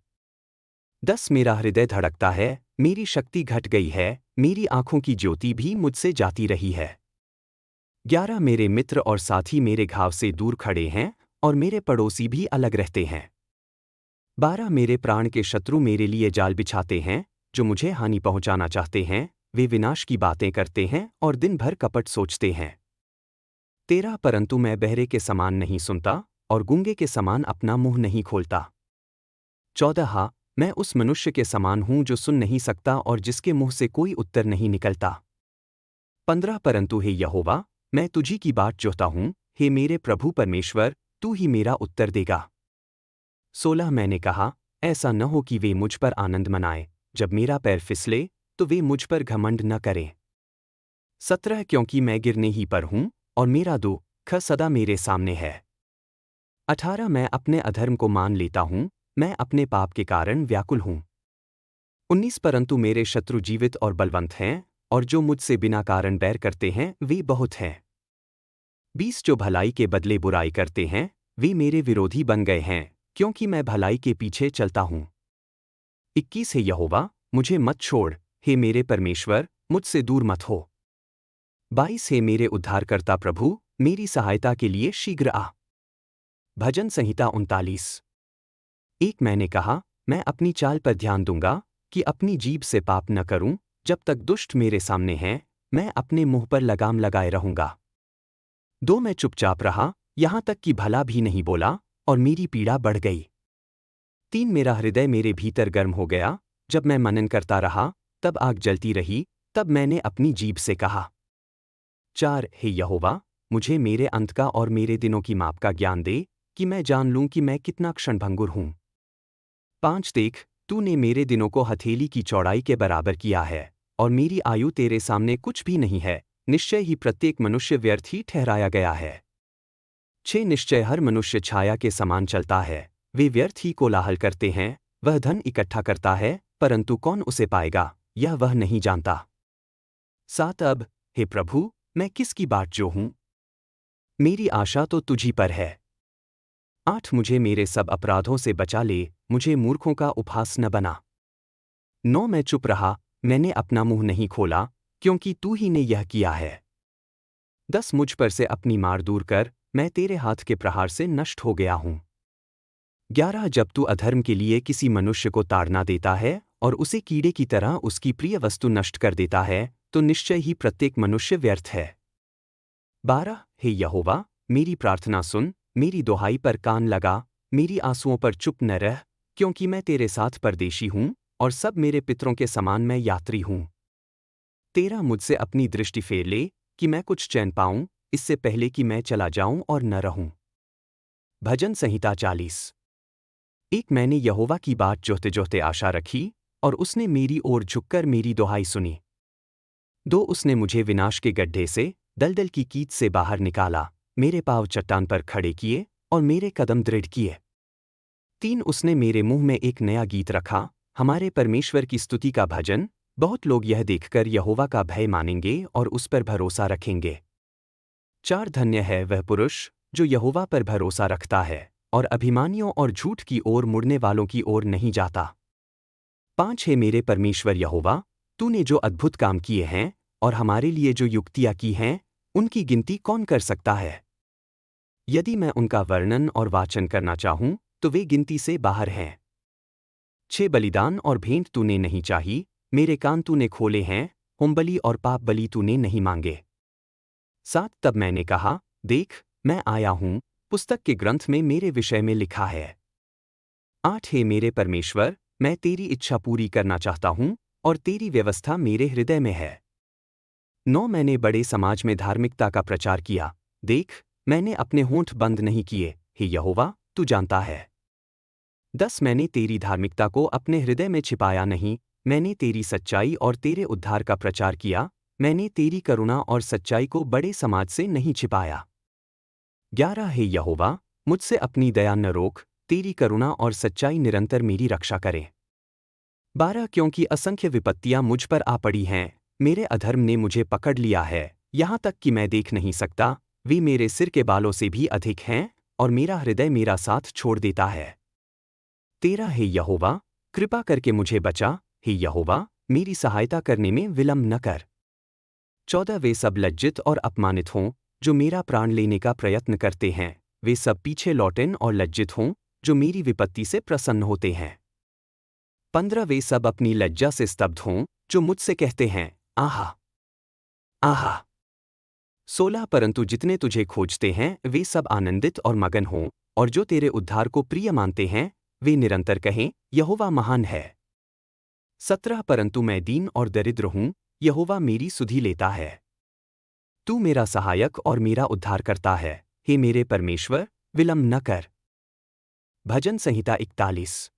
10 मेरा हृदय धड़कता है, मेरी शक्ति घट गई है, मेरी आंखों की ज्योति भी मुझसे जाती रही है। 11 मेरे मित्र और साथी मेरे घाव से दूर खड़े हैं और मेरे पड़ोसी भी अलग रहते हैं। 12 मेरे प्राण के शत्रु मेरे लिए जाल बिछाते हैं, जो मुझे हानि पहुंचाना चाहते हैं, वे विनाश की बातें करते हैं और दिन भर कपट सोचते हैं। 13 परंतु मैं बहरे के समान नहीं सुनता और गूंगे के समान अपना मुंह नहीं खोलता। 14 मैं उस मनुष्य के समान हूं जो सुन नहीं सकता और जिसके मुंह से कोई उत्तर नहीं निकलता। 15 परंतु हे यहोवा, मैं तुझी की बाट जोहता हूं, हे मेरे प्रभु परमेश्वर, तू ही मेरा उत्तर देगा। 16 मैंने कहा, ऐसा न हो कि वे मुझ पर आनंद मनाएं, जब मेरा पैर फिसले, तो वे मुझ पर घमंड न करें। 17 क्योंकि मैं गिरने ही पर हूं और मेरा दुख सदा मेरे सामने है। 18 मैं अपने अधर्म को मान लेता हूं, मैं अपने पाप के कारण व्याकुल हूं। 19 परंतु मेरे शत्रु जीवित और बलवंत हैं, और जो मुझसे बिना कारण बैर करते हैं वे बहुत हैं। 20 जो भलाई के बदले बुराई करते हैं वे मेरे विरोधी बन गए हैं, क्योंकि मैं भलाई के पीछे चलता हूँ। 21 हे यहोवा, मुझे मत छोड़, हे मेरे परमेश्वर, मुझसे दूर मत हो। 22 हे मेरे उद्धारकर्ता प्रभु, मेरी सहायता के लिए शीघ्र आ। भजन संहिता 39। एक मैंने कहा, मैं अपनी चाल पर ध्यान दूंगा कि अपनी जीभ से पाप न करूं। जब तक दुष्ट मेरे सामने हैं, मैं अपने मुंह पर लगाम लगाए रहूंगा। 2 मैं चुपचाप रहा, यहां तक कि भला भी नहीं बोला, और मेरी पीड़ा बढ़ गई। 3 मेरा हृदय मेरे भीतर गर्म हो गया, जब मैं मनन करता रहा, तब आग जलती रही, तब मैंने अपनी जीभ से कहा। 4 हे यहोवा, मुझे मेरे अंत का और मेरे दिनों की माप का ज्ञान दे, कि मैं जान लूं कि मैं कितना क्षणभंगुर हूं। 5 देख, तूने मेरे दिनों को हथेली की चौड़ाई के बराबर किया है, और मेरी आयु तेरे सामने कुछ भी नहीं है। निश्चय ही प्रत्येक मनुष्य व्यर्थ ही ठहराया गया है। 6 निश्चय हर मनुष्य छाया के समान चलता है, वे व्यर्थ ही कोलाहल करते हैं। वह धन इकट्ठा करता है, परंतु कौन उसे पाएगा, यह वह नहीं जानता। 7 अब, हे प्रभु, मैं किसकी बाट जो हूं? मेरी आशा तो तुझी पर है। 8 मुझे मेरे सब अपराधों से बचा ले, मुझे मूर्खों का उपहास न बना। 9 मैं चुप रहा, मैंने अपना मुंह नहीं खोला, क्योंकि तू ही ने यह किया है। 10 मुझ पर से अपनी मार दूर कर, मैं तेरे हाथ के प्रहार से नष्ट हो गया हूं। 11 जब तू अधर्म के लिए किसी मनुष्य को ताड़ना देता है और उसे कीड़े की तरह उसकी प्रिय वस्तु नष्ट कर देता है, तो निश्चय ही प्रत्येक मनुष्य व्यर्थ है। 12 हे यहोवा, मेरी प्रार्थना सुन, मेरी दुहाई पर कान लगा, मेरी आंसुओं पर चुप न रह, क्योंकि मैं तेरे साथ परदेशी हूं, और सब मेरे पितरों के समान मैं यात्री हूं। 13 मुझसे अपनी दृष्टि फेर ले, कि मैं कुछ चैन पाऊं, इससे पहले कि मैं चला जाऊं और न रहूं। भजन संहिता 40। एक मैंने यहोवा की बात जोहते जोहते आशा रखी, और उसने मेरी ओर झुककर मेरी दुहाई सुनी। 2 उसने मुझे विनाश के गड्ढे से, दलदल की कीच से बाहर निकाला, मेरे पाँव चट्टान पर खड़े किए, और मेरे कदम दृढ़ किए। 3 उसने मेरे मुंह में एक नया गीत रखा, हमारे परमेश्वर की स्तुति का भजन। बहुत लोग यह देखकर यहोवा का भय मानेंगे और उस पर भरोसा रखेंगे। 4 धन्य है वह पुरुष, जो यहोवा पर भरोसा रखता है, और अभिमानियों और झूठ की ओर मुड़ने वालों की ओर नहीं जाता। 5 है मेरे परमेश्वर यहोवा, तूने जो अद्भुत काम किए हैं, और हमारे लिए जो युक्तियाँ की हैं, उनकी गिनती कौन कर सकता है? यदि मैं उनका वर्णन और वाचन करना चाहूं, तो वे गिनती से बाहर हैं। 6 बलिदान और भेंट तूने नहीं चाही, मेरे कान तूने खोले हैं, होमबलि और पाप बलि तूने नहीं मांगे। 7 तब मैंने कहा, देख, मैं आया हूं, पुस्तक के ग्रंथ में मेरे विषय में लिखा है। 8 हे मेरे परमेश्वर, मैं तेरी इच्छा पूरी करना चाहता हूं, और तेरी व्यवस्था मेरे हृदय में है। 9 मैंने बड़े समाज में धार्मिकता का प्रचार किया, देख, मैंने अपने होंठ बंद नहीं किए, हे यहोवा, तू जानता है। 10 मैंने तेरी धार्मिकता को अपने हृदय में छिपाया नहीं, मैंने तेरी सच्चाई और तेरे उद्धार का प्रचार किया, मैंने तेरी करुणा और सच्चाई को बड़े समाज से नहीं छिपाया। 11 हे यहोवा, मुझसे अपनी दया न रोक, तेरी करुणा और सच्चाई निरंतर मेरी रक्षा करें। 12 क्योंकि असंख्य विपत्तियां मुझ पर आ पड़ी हैं, मेरे अधर्म ने मुझे पकड़ लिया है, यहाँ तक कि मैं देख नहीं सकता, वे मेरे सिर के बालों से भी अधिक हैं, और मेरा हृदय मेरा साथ छोड़ देता है। 13 हे यहोवा, कृपा करके मुझे बचा, हे यहोवा, मेरी सहायता करने में विलंब न कर। 14 वे सब लज्जित और अपमानित हों, जो मेरा प्राण लेने का प्रयत्न करते हैं, वे सब पीछे लौटें और लज्जित हों, जो मेरी विपत्ति से प्रसन्न होते हैं। 15 वे सब अपनी लज्जा से स्तब्ध हों, जो मुझसे कहते हैं, आहा, आहा। 16 परंतु जितने तुझे खोजते हैं, वे सब आनंदित और मगन हों, और जो तेरे उद्धार को प्रिय मानते हैं, वे निरंतर कहें, यहोवा महान है। 17 परंतु मैं दीन और दरिद्र हूं, यहोवा मेरी सुधि लेता है। तू मेरा सहायक और मेरा उद्धार करता है, हे मेरे परमेश्वर, विलंब न कर। भजन संहिता 41।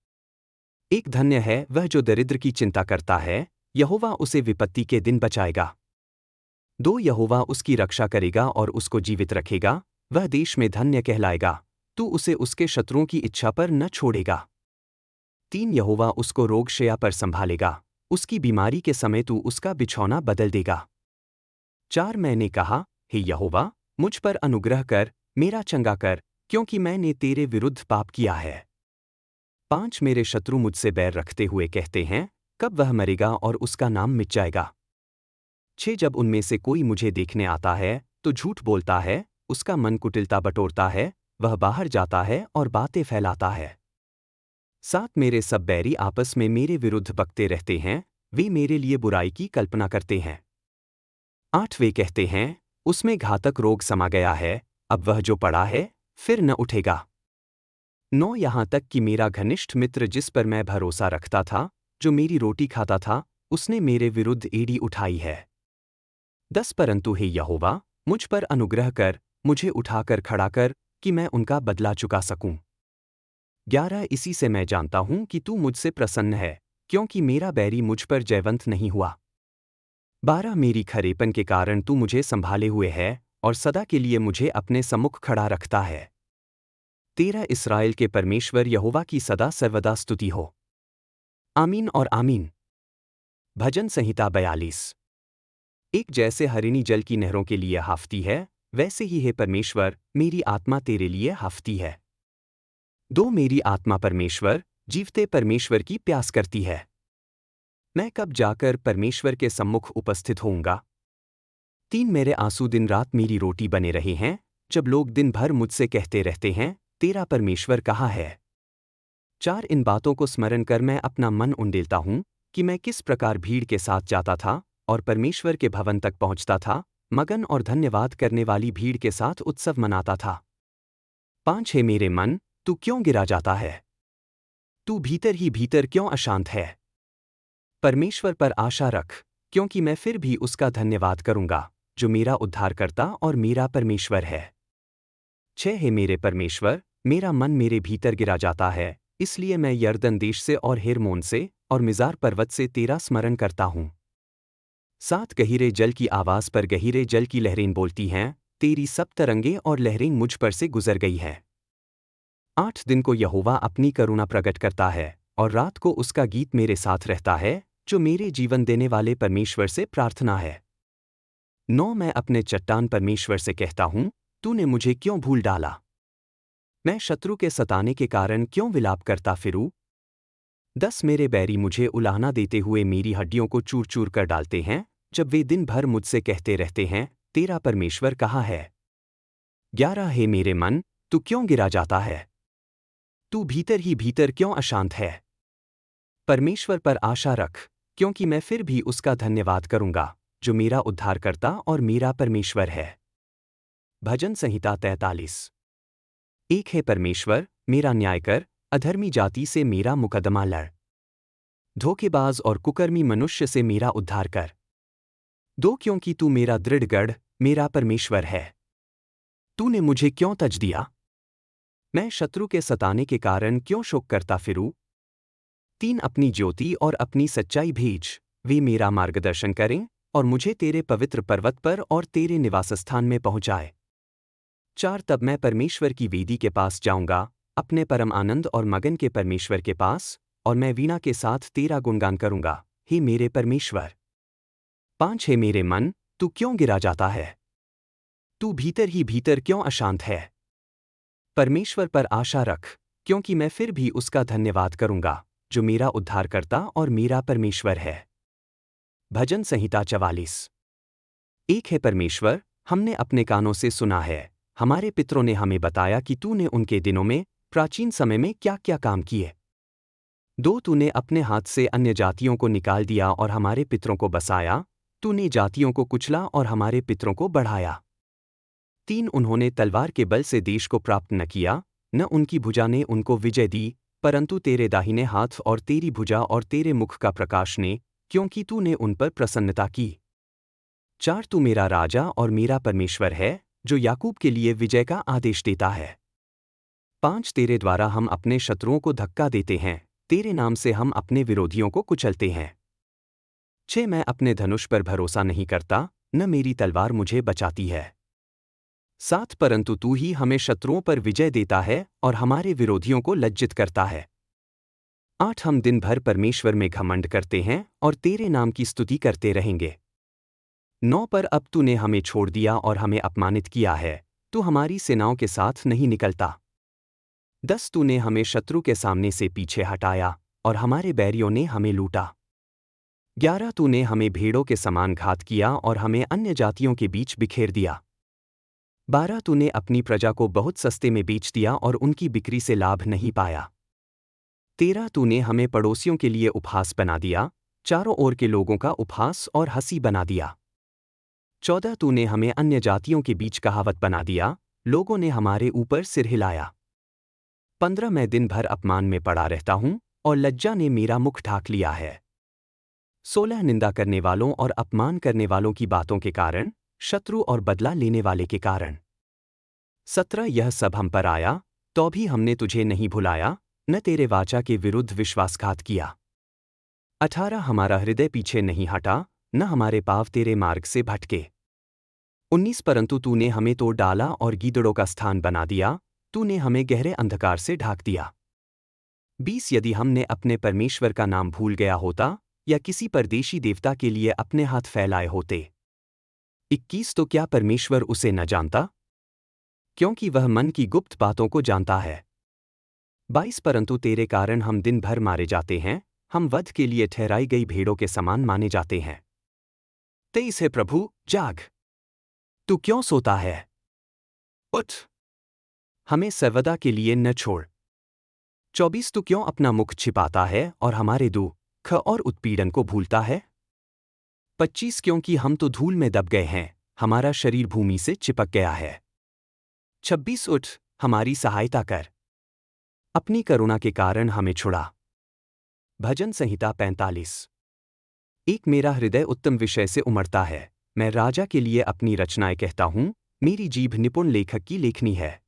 एक धन्य है वह जो दरिद्र की चिंता करता है, यहोवा उसे विपत्ति के दिन बचाएगा। 2 यहोवा उसकी रक्षा करेगा और उसको जीवित रखेगा, वह देश में धन्य कहलाएगा, तू उसे उसके शत्रुओं की इच्छा पर न छोड़ेगा। 3 यहोवा उसको रोग शैया पर संभालेगा, उसकी बीमारी के समय तू उसका बिछौना बदल देगा। 4 मैंने कहा, हे यहोवा, मुझ पर अनुग्रह कर, मेरा चंगा कर, क्योंकि मैंने तेरे विरुद्ध पाप किया है। 5 मेरे शत्रु मुझसे बैर रखते हुए कहते हैं, कब वह मरेगा और उसका नाम मिट जाएगा। 6 जब उनमें से कोई मुझे देखने आता है, तो झूठ बोलता है, उसका मन कुटिलता बटोरता है, वह बाहर जाता है और बातें फैलाता है। 7 मेरे सब बैरी आपस में मेरे विरुद्ध बकते रहते हैं, वे मेरे लिए बुराई की कल्पना करते हैं। 8 वे कहते हैं, उसमें घातक रोग समा गया है, अब वह जो पड़ा है, फिर न उठेगा। 9 यहाँ तक कि मेरा घनिष्ठ मित्र जिस पर मैं भरोसा रखता था, जो मेरी रोटी खाता था, उसने मेरे विरुद्ध एड़ी उठाई है। 10 परंतु हे यहोवा, मुझ पर अनुग्रह कर, मुझे उठाकर खड़ा कर, कि मैं उनका बदला चुका सकूं। 11 इसी से मैं जानता हूं कि तू मुझसे प्रसन्न है, क्योंकि मेरा बैरी मुझ पर जयवंत नहीं हुआ। 12 मेरी खरेपन के कारण तू मुझे संभाले हुए है, और सदा के लिए मुझे अपने सम्मुख खड़ा रखता है। 13 इस्राएल के परमेश्वर यहोवा की सदा सर्वदा स्तुति हो। आमीन और आमीन। भजन संहिता 42। एक जैसे हरिणी जल की नहरों के लिए हाफती है, वैसे ही है परमेश्वर, मेरी आत्मा तेरे लिए हाफती है। 2 मेरी आत्मा परमेश्वर, जीवते परमेश्वर की प्यास करती है। मैं कब जाकर परमेश्वर के सम्मुख उपस्थित होऊंगा। 3 मेरे आंसू दिन रात मेरी रोटी बने रहे हैं, जब लोग दिन भर मुझसे कहते रहते हैं, तेरा परमेश्वर कहाँ है। 4 इन बातों को स्मरण कर मैं अपना मन उंडेलता हूं, कि मैं किस प्रकार भीड़ के साथ जाता था, और परमेश्वर के भवन तक पहुंचता था, मगन और धन्यवाद करने वाली भीड़ के साथ उत्सव मनाता था। 5 हे मेरे मन, तू क्यों गिरा जाता है? तू भीतर ही भीतर क्यों अशांत है? परमेश्वर पर आशा रख, क्योंकि मैं फिर भी उसका धन्यवाद करूंगा, जो मेरा उद्धारकर्ता और मेरा परमेश्वर है। 6 हे मेरे परमेश्वर, मेरा मन मेरे भीतर गिरा जाता है, इसलिए मैं यरदन देश से और हेर्मोन से और मिजार पर्वत से तेरा स्मरण करता हूं। 7 गहीरे जल की आवाज पर गहीरे जल की लहरें बोलती हैं, तेरी सब तरंगें और लहरें मुझ पर से गुजर गई हैं। 8 दिन को यहोवा अपनी करुणा प्रकट करता है, और रात को उसका गीत मेरे साथ रहता है, जो मेरे जीवन देने वाले परमेश्वर से प्रार्थना है। 9 मैं अपने चट्टान परमेश्वर से कहता हूं, तूने मुझे क्यों भूल डाला? मैं शत्रु के सताने के कारण क्यों विलाप करता फिरूं? 10 मेरे बैरी मुझे उलाहना देते हुए मेरी हड्डियों को चूर चूर कर डालते हैं, जब वे दिन भर मुझसे कहते रहते हैं, तेरा परमेश्वर कहाँ है। 11 हे मेरे मन, तू क्यों गिरा जाता है? तू भीतर ही भीतर क्यों अशांत है? परमेश्वर पर आशा रख, क्योंकि मैं फिर भी उसका धन्यवाद करूंगा, जो मेरा उद्धारकर्ता और मेरा परमेश्वर है। भजन संहिता 43। एक है परमेश्वर, मेरा न्याय कर, अधर्मी जाति से मेरा मुकदमा लड़। धोखेबाज और कुकर्मी मनुष्य से मेरा उद्धार कर। 2 क्योंकि तू मेरा दृढ़ गढ़, मेरा परमेश्वर है। तूने मुझे क्यों तज दिया? मैं शत्रु के सताने के कारण क्यों शोक करता फिरूं? 3 अपनी ज्योति और अपनी सच्चाई भेज, वे मेरा मार्गदर्शन करें, और मुझे तेरे पवित्र पर्वत पर और तेरे निवासस्थान में पहुंचाए। 4 तब मैं परमेश्वर की वेदी के पास जाऊंगा, अपने परम आनंद और मगन के परमेश्वर के पास, और मैं वीणा के साथ तेरा गुणगान करूंगा, हे मेरे परमेश्वर। 5 हे मेरे मन, तू क्यों गिरा जाता है? तू भीतर ही भीतर क्यों अशांत है? परमेश्वर पर आशा रख, क्योंकि मैं फिर भी उसका धन्यवाद करूंगा, जो मेरा उद्धारकर्ता और मेरा परमेश्वर है। भजन संहिता 44। एक है परमेश्वर, हमने अपने कानों से सुना है, हमारे पितरों ने हमें बताया कि तूने उनके दिनों में, प्राचीन समय में क्या क्या काम किए। 2 तूने अपने हाथ से अन्य जातियों को निकाल दिया और हमारे पितरों को बसाया, तूने जातियों को कुचला और हमारे पितरों को बढ़ाया। 3 उन्होंने तलवार के बल से देश को प्राप्त न किया, न उनकी भुजा ने उनको विजय दी, परंतु तेरे दाहिने हाथ और तेरी भुजा और तेरे मुख का प्रकाश ने, क्योंकि तूने उन पर प्रसन्नता की। 4 तू मेरा राजा और मेरा परमेश्वर है, जो याकूब के लिए विजय का आदेश देता है। 5 तेरे द्वारा हम अपने शत्रुओं को धक्का देते हैं, तेरे नाम से हम अपने विरोधियों को कुचलते हैं। 6 मैं अपने धनुष पर भरोसा नहीं करता, न मेरी तलवार मुझे बचाती है। 7 परंतु तू ही हमें शत्रुओं पर विजय देता है और हमारे विरोधियों को लज्जित करता है। 8 हम दिन भर परमेश्वर में घमंड करते हैं और तेरे नाम की स्तुति करते रहेंगे। 9 पर अब तूने हमें छोड़ दिया और हमें अपमानित किया है, तू हमारी सेनाओं के साथ नहीं निकलता। 10 तूने हमें शत्रु के सामने से पीछे हटाया और हमारे बैरियों ने हमें लूटा। 11 तूने हमें भेड़ों के समान घात किया और हमें अन्य जातियों के बीच बिखेर दिया। 12 तूने अपनी प्रजा को बहुत सस्ते में बेच दिया और उनकी बिक्री से लाभ नहीं पाया। 13 तूने हमें पड़ोसियों के लिए उपहास बना दिया, चारों ओर के लोगों का उपहास और हंसी बना दिया। 14 तूने हमें अन्य जातियों के बीच कहावत बना दिया, लोगों ने हमारे ऊपर सिर हिलाया। 15 मैं दिन भर अपमान में पड़ा रहता हूं और लज्जा ने मेरा मुख ढाक लिया है। 16 निंदा करने वालों और अपमान करने वालों की बातों के कारण, शत्रु और बदला लेने वाले के कारण। 17 यह सब हम पर आया, तो भी हमने तुझे नहीं भुलाया, न तेरे वाचा के विरुद्ध विश्वासघात किया। 18 हमारा हृदय पीछे नहीं हटा, न हमारे पाँव तेरे मार्ग से भटके। 19 परंतु तूने हमें तोड़ डाला और गीदड़ों का स्थान बना दिया, तूने हमें गहरे अंधकार से ढाक दिया। 20 यदि हमने अपने परमेश्वर का नाम भूल गया होता या किसी परदेशी देवता के लिए अपने हाथ फैलाए होते। 21 तो क्या परमेश्वर उसे न जानता, क्योंकि वह मन की गुप्त बातों को जानता है। 22 परंतु तेरे कारण हम दिन भर मारे जाते हैं, हम वध के लिए ठहराई गई भेड़ों के समान माने जाते हैं। 23 है प्रभु, जाग, तू क्यों सोता है? उठ, हमें सर्वदा के लिए न छोड़। 24 तू क्यों अपना मुख छिपाता है और हमारे दुख और उत्पीड़न को भूलता है? 25 क्योंकि हम तो धूल में दब गए हैं, हमारा शरीर भूमि से चिपक गया है। 26 उठ, हमारी सहायता कर, अपनी करुणा के कारण हमें छुड़ा। भजन संहिता 45। एक मेरा हृदय उत्तम विषय से उमड़ता है, मैं राजा के लिए अपनी रचनाएं कहता हूं, मेरी जीभ निपुण लेखक की लेखनी है।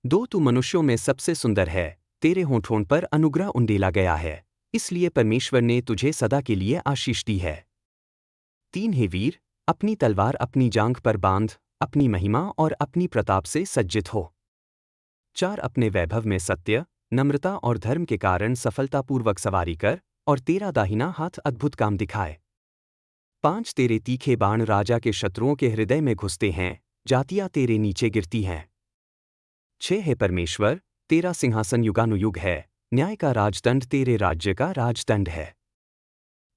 2 तू मनुष्यों में सबसे सुंदर है, तेरे होंठों पर अनुग्रह उंडेला गया है, इसलिए परमेश्वर ने तुझे सदा के लिए आशीष दी है। 3 हे वीर, अपनी तलवार अपनी जांघ पर बांध, अपनी महिमा और अपनी प्रताप से सज्जित हो। 4 अपने वैभव में सत्य, नम्रता और धर्म के कारण सफलतापूर्वक सवारी कर और तेरा दाहिना हाथ अद्भुत काम दिखाए। 5 तेरे तीखे बाण राजा के शत्रुओं के हृदय में घुसते हैं, जातियां तेरे नीचे गिरती हैं। 6 हे परमेश्वर, तेरा सिंहासन युगानुयुग है, न्याय का राजदंड तेरे राज्य का राजदंड है।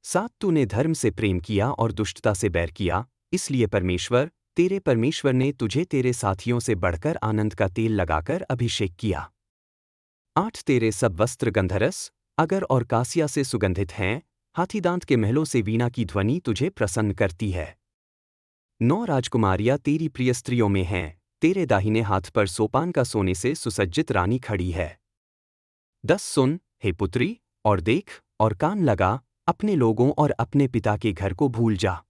7 तूने धर्म से प्रेम किया और दुष्टता से बैर किया, इसलिए परमेश्वर, तेरे परमेश्वर ने तुझे तेरे साथियों से बढ़कर आनंद का तेल लगाकर अभिषेक किया। 8 तेरे सब वस्त्र गंधरस, अगर और कासिया से सुगंधित हैं, हाथीदांत के महलों से वीणा की ध्वनि तुझे प्रसन्न करती है। 9 राजकुमारियां तेरी प्रिय स्त्रियों में हैं, तेरे दाहिने हाथ पर सोपान का सोने से सुसज्जित रानी खड़ी है। 10 सुन, हे पुत्री, और देख, और कान लगा, अपने लोगों और अपने पिता के घर को भूल जा।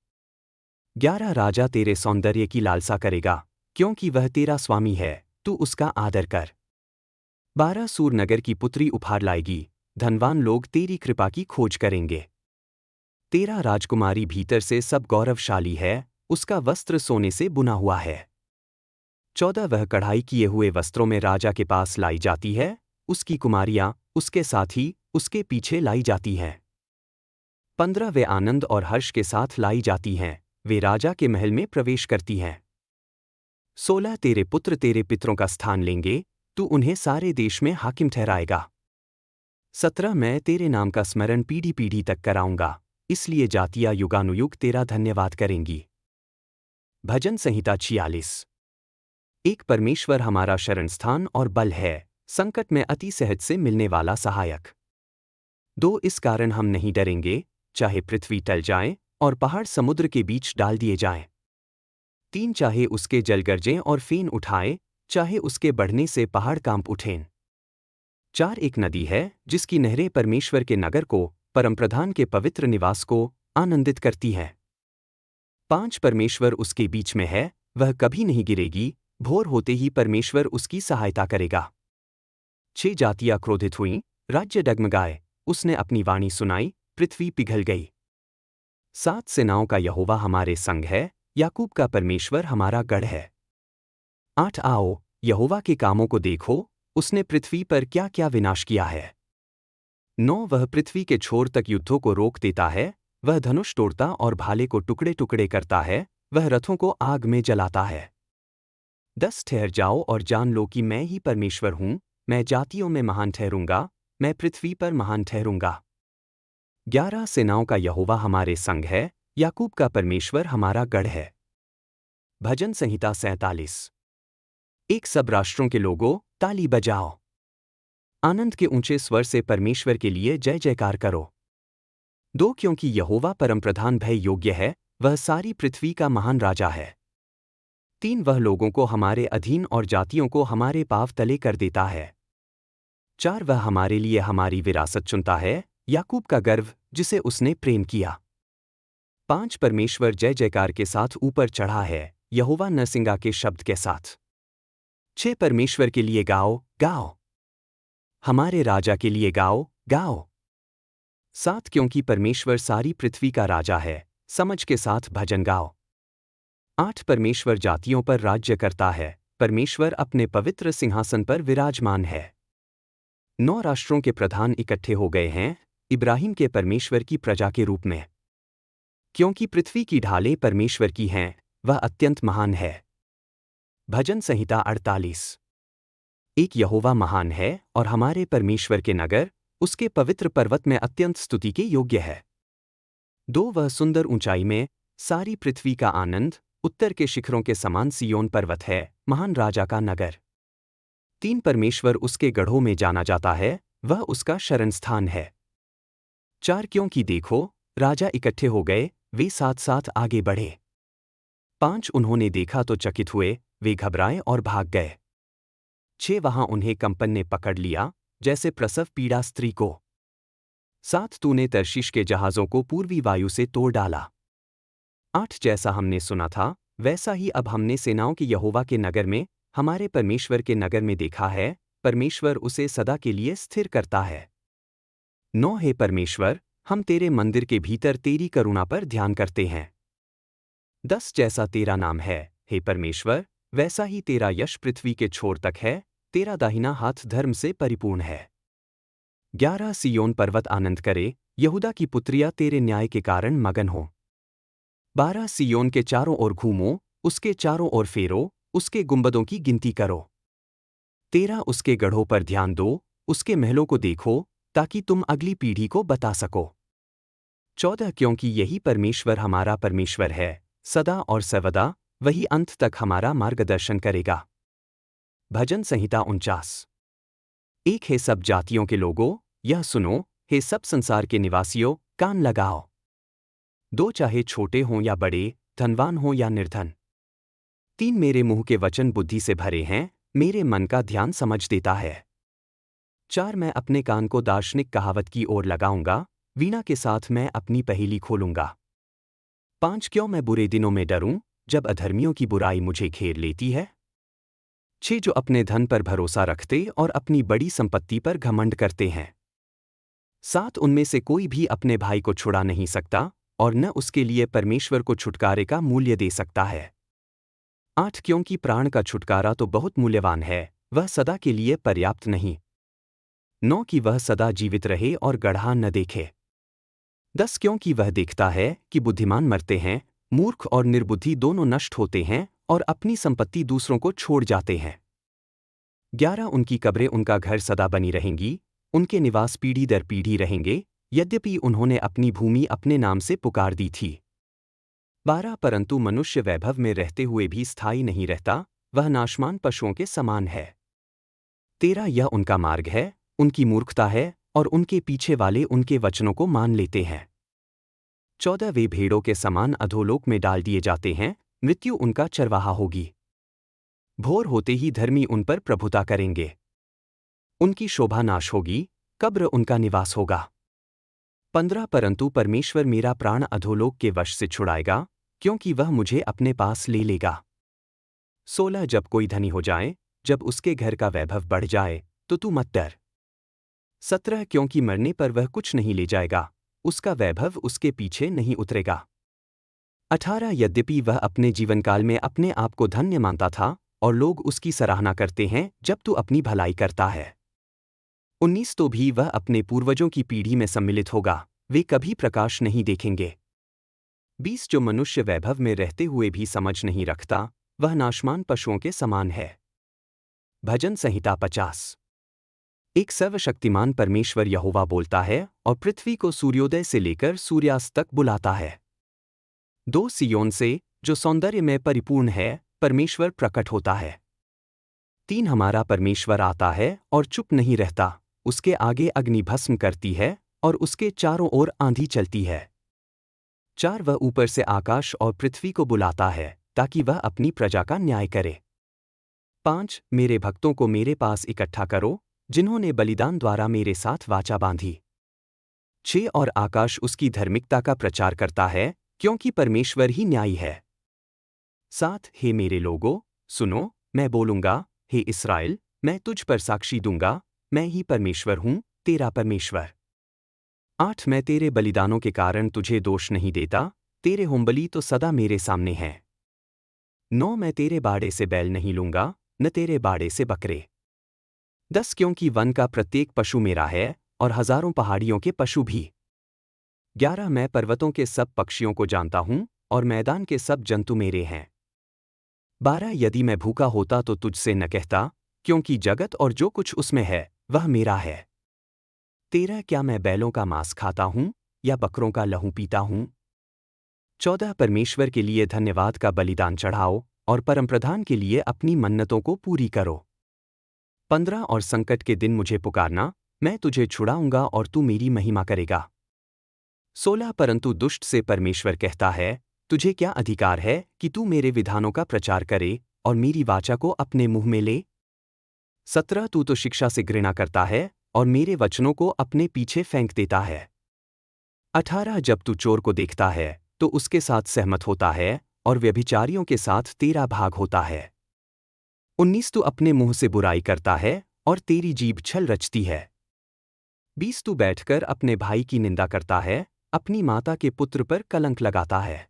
11 राजा तेरे सौंदर्य की लालसा करेगा, क्योंकि वह तेरा स्वामी है, तू उसका आदर कर। 12 सूर नगर की पुत्री उपहार लाएगी, धनवान लोग तेरी कृपा की खोज करेंगे। 13 राजकुमारी भीतर से सब गौरवशाली है, उसका वस्त्र सोने से बुना हुआ है। 14 वह कढ़ाई किए हुए वस्त्रों में राजा के पास लाई जाती है, उसकी कुमारियां, उसके साथ ही, उसके पीछे लाई जाती हैं। 15 वे आनंद और हर्ष के साथ लाई जाती हैं, वे राजा के महल में प्रवेश करती हैं। 16 तेरे पुत्र तेरे पितरों का स्थान लेंगे, तू उन्हें सारे देश में हाकिम ठहराएगा। 17 मैं तेरे नाम का स्मरण पीढ़ी पीढ़ी तक कराऊंगा, इसलिए जातियां युगानुयुग तेरा धन्यवाद करेंगी। भजन संहिता 46। एक परमेश्वर हमारा शरणस्थान और बल है, संकट में अति सहज से मिलने वाला सहायक। 2 इस कारण हम नहीं डरेंगे, चाहे पृथ्वी टल जाए और पहाड़ समुद्र के बीच डाल दिए जाएं। 3 चाहे उसके जल गरजें और फेन उठाए, चाहे उसके बढ़ने से पहाड़ कांप उठें। 4 एक नदी है, जिसकी नहरें परमेश्वर के नगर को, परमप्रधान के पवित्र निवास को, आनंदित करती हैं। 5 परमेश्वर उसके बीच में है, वह कभी नहीं गिरेगी, भोर होते ही परमेश्वर उसकी सहायता करेगा। 6 जातियां क्रोधित हुईं, राज्य डगमगाए, उसने अपनी वाणी सुनाई, पृथ्वी पिघल गई। 7 सेनाओं का यहोवा हमारे संग है, याकूब का परमेश्वर हमारा गढ़ है। 8 आओ, यहोवा के कामों को देखो, उसने पृथ्वी पर क्या क्या विनाश किया है। 9 वह पृथ्वी के छोर तक युद्धों को रोक देता है, वह धनुष तोड़ता और भाले को टुकड़े टुकड़े करता है, वह रथों को आग में जलाता है। 10 ठहर जाओ और जान लो कि मैं ही परमेश्वर हूँ, मैं जातियों में महान ठहरूंगा, मैं पृथ्वी पर महान ठहरूंगा। 11 सेनाओं का यहोवा हमारे संग है, याकूब का परमेश्वर हमारा गढ़ है। भजन संहिता 47। एक सब राष्ट्रों के लोगों, ताली बजाओ। आनंद के ऊंचे स्वर से परमेश्वर के लिए जय जयकार करो। 2 क्योंकि यहोवा परमप्रधान भय योग्य है, वह सारी पृथ्वी का महान राजा है। 3 वह लोगों को हमारे अधीन और जातियों को हमारे पाँव तले कर देता है। 4 वह हमारे लिए हमारी विरासत चुनता है, याकूब का गर्व जिसे उसने प्रेम किया। 5 परमेश्वर जय जयकार के साथ ऊपर चढ़ा है, यहोवा नरसिंगा के शब्द के साथ। 6 परमेश्वर के लिए गाओ, गाओ। हमारे राजा के लिए गाओ, गाओ। 7 क्योंकि परमेश्वर सारी पृथ्वी का राजा है, समझ के साथ भजन गाओ। 8 परमेश्वर जातियों पर राज्य करता है, परमेश्वर अपने पवित्र सिंहासन पर विराजमान है। 9 राष्ट्रों के प्रधान इकट्ठे हो गए हैं, इब्राहिम के परमेश्वर की प्रजा के रूप में। क्योंकि पृथ्वी की ढालें परमेश्वर की हैं, वह अत्यंत महान है। भजन संहिता 48। एक यहोवा महान है और हमारे परमेश्वर के नगर, उसके पवित्र पर्वत में अत्यंत स्तुति के योग्य है। 2 वह सुंदर ऊंचाई में, सारी पृथ्वी का आनंद, उत्तर के शिखरों के समान सियोन पर्वत है, महान राजा का नगर। 3 परमेश्वर उसके गढ़ों में जाना जाता है, वह उसका शरणस्थान है। 4 क्योंकि देखो, राजा इकट्ठे हो गए, वे साथ साथ आगे बढ़े। 5 उन्होंने देखा तो चकित हुए, वे घबराए और भाग गए। 6 वहां उन्हें कंपन ने पकड़ लिया, जैसे प्रसव पीड़ा स्त्री को। 7 तूने तर्शीश के जहाज़ों को पूर्वी वायु से तोड़ डाला। 8 जैसा हमने सुना था, वैसा ही अब हमने सेनाओं के यहोवा के नगर में, हमारे परमेश्वर के नगर में देखा है, परमेश्वर उसे सदा के लिए स्थिर करता है। 9 हे परमेश्वर, हम तेरे मंदिर के भीतर तेरी करुणा पर ध्यान करते हैं। 10 जैसा तेरा नाम है, हे परमेश्वर, वैसा ही तेरा यश पृथ्वी के छोर तक है, तेरा दाहिना हाथ धर्म से परिपूर्ण है। 11 सियोन पर्वत आनंद करे, यहूदा की पुत्रियां तेरे न्याय के कारण मगन हो। 12 सियोन के चारों ओर घूमो, उसके चारों ओर फेरो, उसके गुंबदों की गिनती करो। 13 उसके गढ़ों पर ध्यान दो, उसके महलों को देखो, ताकि तुम अगली पीढ़ी को बता सको। 14 क्योंकि यही परमेश्वर हमारा परमेश्वर है, सदा और सर्वदा, वही अंत तक हमारा मार्गदर्शन करेगा। भजन संहिता 49। एक है सब जातियों के लोगों, यह सुनो, हे सब संसार के निवासियों, कान लगाओ। 2 चाहे छोटे हों या बड़े, धनवान हों या निर्धन। 3 मेरे मुंह के वचन बुद्धि से भरे हैं, मेरे मन का ध्यान समझ देता है। 4 मैं अपने कान को दार्शनिक कहावत की ओर लगाऊंगा, वीणा के साथ मैं अपनी पहेली खोलूंगा। 5 क्यों मैं बुरे दिनों में डरूं, जब अधर्मियों की बुराई मुझे घेर लेती है। 6 जो अपने धन पर भरोसा रखते और अपनी बड़ी संपत्ति पर घमंड करते हैं। 7 उनमें से कोई भी अपने भाई को छुड़ा नहीं सकता, और न उसके लिए परमेश्वर को छुटकारे का मूल्य दे सकता है। 8 क्योंकि प्राण का छुटकारा तो बहुत मूल्यवान है, वह सदा के लिए पर्याप्त नहीं। 9 कि वह सदा जीवित रहे और गढ़ा न देखे। 10 क्योंकि वह देखता है कि बुद्धिमान मरते हैं, मूर्ख और निर्बुद्धि दोनों नष्ट होते हैं और अपनी संपत्ति दूसरों को छोड़ जाते हैं। 11 उनकी कब्रें उनका घर सदा बनी रहेंगी, उनके निवास पीढ़ी दर पीढ़ी रहेंगे, यद्यपि उन्होंने अपनी भूमि अपने नाम से पुकार दी थी। 12 परंतु मनुष्य वैभव में रहते हुए भी स्थायी नहीं रहता, वह नाशमान पशुओं के समान है। 13 यह उनका मार्ग है, उनकी मूर्खता है, और उनके पीछे वाले उनके वचनों को मान लेते हैं। 14 वे भेड़ों के समान अधोलोक में डाल दिए जाते हैं, मृत्यु उनका चरवाहा होगी। भोर होते ही धर्मी उन पर प्रभुता करेंगे। उनकी शोभा नाश होगी, कब्र उनका निवास होगा। 15 परंतु परमेश्वर मेरा प्राण अधोलोक के वश से छुड़ाएगा, क्योंकि वह मुझे अपने पास ले लेगा। 16 जब कोई धनी हो जाए, जब उसके घर का वैभव बढ़ जाए, तो तू मत डर। 17 क्योंकि मरने पर वह कुछ नहीं ले जाएगा, उसका वैभव उसके पीछे नहीं उतरेगा। 18 यद्यपि वह अपने जीवनकाल में अपने आप को धन्य मानता था, और लोग उसकी सराहना करते हैं जब तू अपनी भलाई करता है। 19 तो भी वह अपने पूर्वजों की पीढ़ी में सम्मिलित होगा, वे कभी प्रकाश नहीं देखेंगे। 20 जो मनुष्य वैभव में रहते हुए भी समझ नहीं रखता, वह नाशमान पशुओं के समान है। भजन संहिता 50। एक सर्वशक्तिमान परमेश्वर यहोवा बोलता है और पृथ्वी को सूर्योदय से लेकर सूर्यास्त तक बुलाता है। 2 सियोन से, जो सौंदर्य में परिपूर्ण है, परमेश्वर प्रकट होता है। 3 हमारा परमेश्वर आता है और चुप नहीं रहता, उसके आगे अग्नि भस्म करती है और उसके चारों ओर आंधी चलती है। 4 वह ऊपर से आकाश और पृथ्वी को बुलाता है ताकि वह अपनी प्रजा का न्याय करे। 5 मेरे भक्तों को मेरे पास इकट्ठा करो, जिन्होंने बलिदान द्वारा मेरे साथ वाचा बांधी। 6 और आकाश उसकी धार्मिकता का प्रचार करता है, क्योंकि परमेश्वर ही न्यायी है। 7 हे मेरे लोगों, सुनो, मैं बोलूंगा, हे इस्राएल, मैं तुझ पर साक्षी दूंगा, मैं ही परमेश्वर हूं, तेरा परमेश्वर। 8 मैं तेरे बलिदानों के कारण तुझे दोष नहीं देता, तेरे होमबलि तो सदा मेरे सामने हैं। 9 मैं तेरे बाड़े से बैल नहीं लूंगा, न तेरे बाड़े से बकरे। 10 क्योंकि वन का प्रत्येक पशु मेरा है और हजारों पहाड़ियों के पशु भी। 11 मैं पर्वतों के सब पक्षियों को जानता हूं और मैदान के सब जंतु मेरे हैं। 12 यदि मैं भूखा होता तो तुझसे न कहता, क्योंकि जगत और जो कुछ उसमें है, वह मेरा है। 13 क्या मैं बैलों का मांस खाता हूं या बकरों का लहू पीता हूं? 14 परमेश्वर के लिए धन्यवाद का बलिदान चढ़ाओ और परमप्रधान के लिए अपनी मन्नतों को पूरी करो। 15 और संकट के दिन मुझे पुकारना, मैं तुझे छुड़ाऊंगा और तू मेरी महिमा करेगा। 16 परंतु दुष्ट से परमेश्वर कहता है, तुझे क्या अधिकार है कि तू मेरे विधानों का प्रचार करे और मेरी वाचा को अपने मुंह में ले? 17 तू तो शिक्षा से घृणा करता है और मेरे वचनों को अपने पीछे फेंक देता है। 18 जब तू चोर को देखता है तो उसके साथ सहमत होता है और व्यभिचारियों के साथ तेरा भाग होता है। 19 तू अपने मुंह से बुराई करता है और तेरी जीभ छल रचती है। 20 तू बैठकर अपने भाई की निंदा करता है, अपनी माता के पुत्र पर कलंक लगाता है।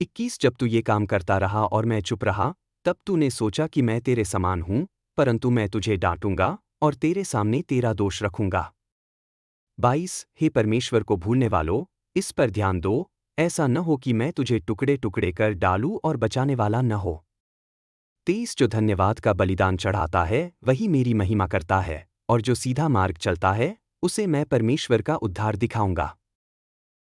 21 जब तू ये काम करता रहा और मैं चुप रहा, तब तूने सोचा कि मैं तेरे समान हूं, परंतु मैं तुझे डांटूंगा और तेरे सामने तेरा दोष रखूंगा। 22 हे परमेश्वर को भूलने वालों, इस पर ध्यान दो, ऐसा न हो कि मैं तुझे टुकड़े टुकड़े कर डालूं और बचाने वाला न हो। 23 जो धन्यवाद का बलिदान चढ़ाता है वही मेरी महिमा करता है, और जो सीधा मार्ग चलता है उसे मैं परमेश्वर का उद्धार दिखाऊंगा।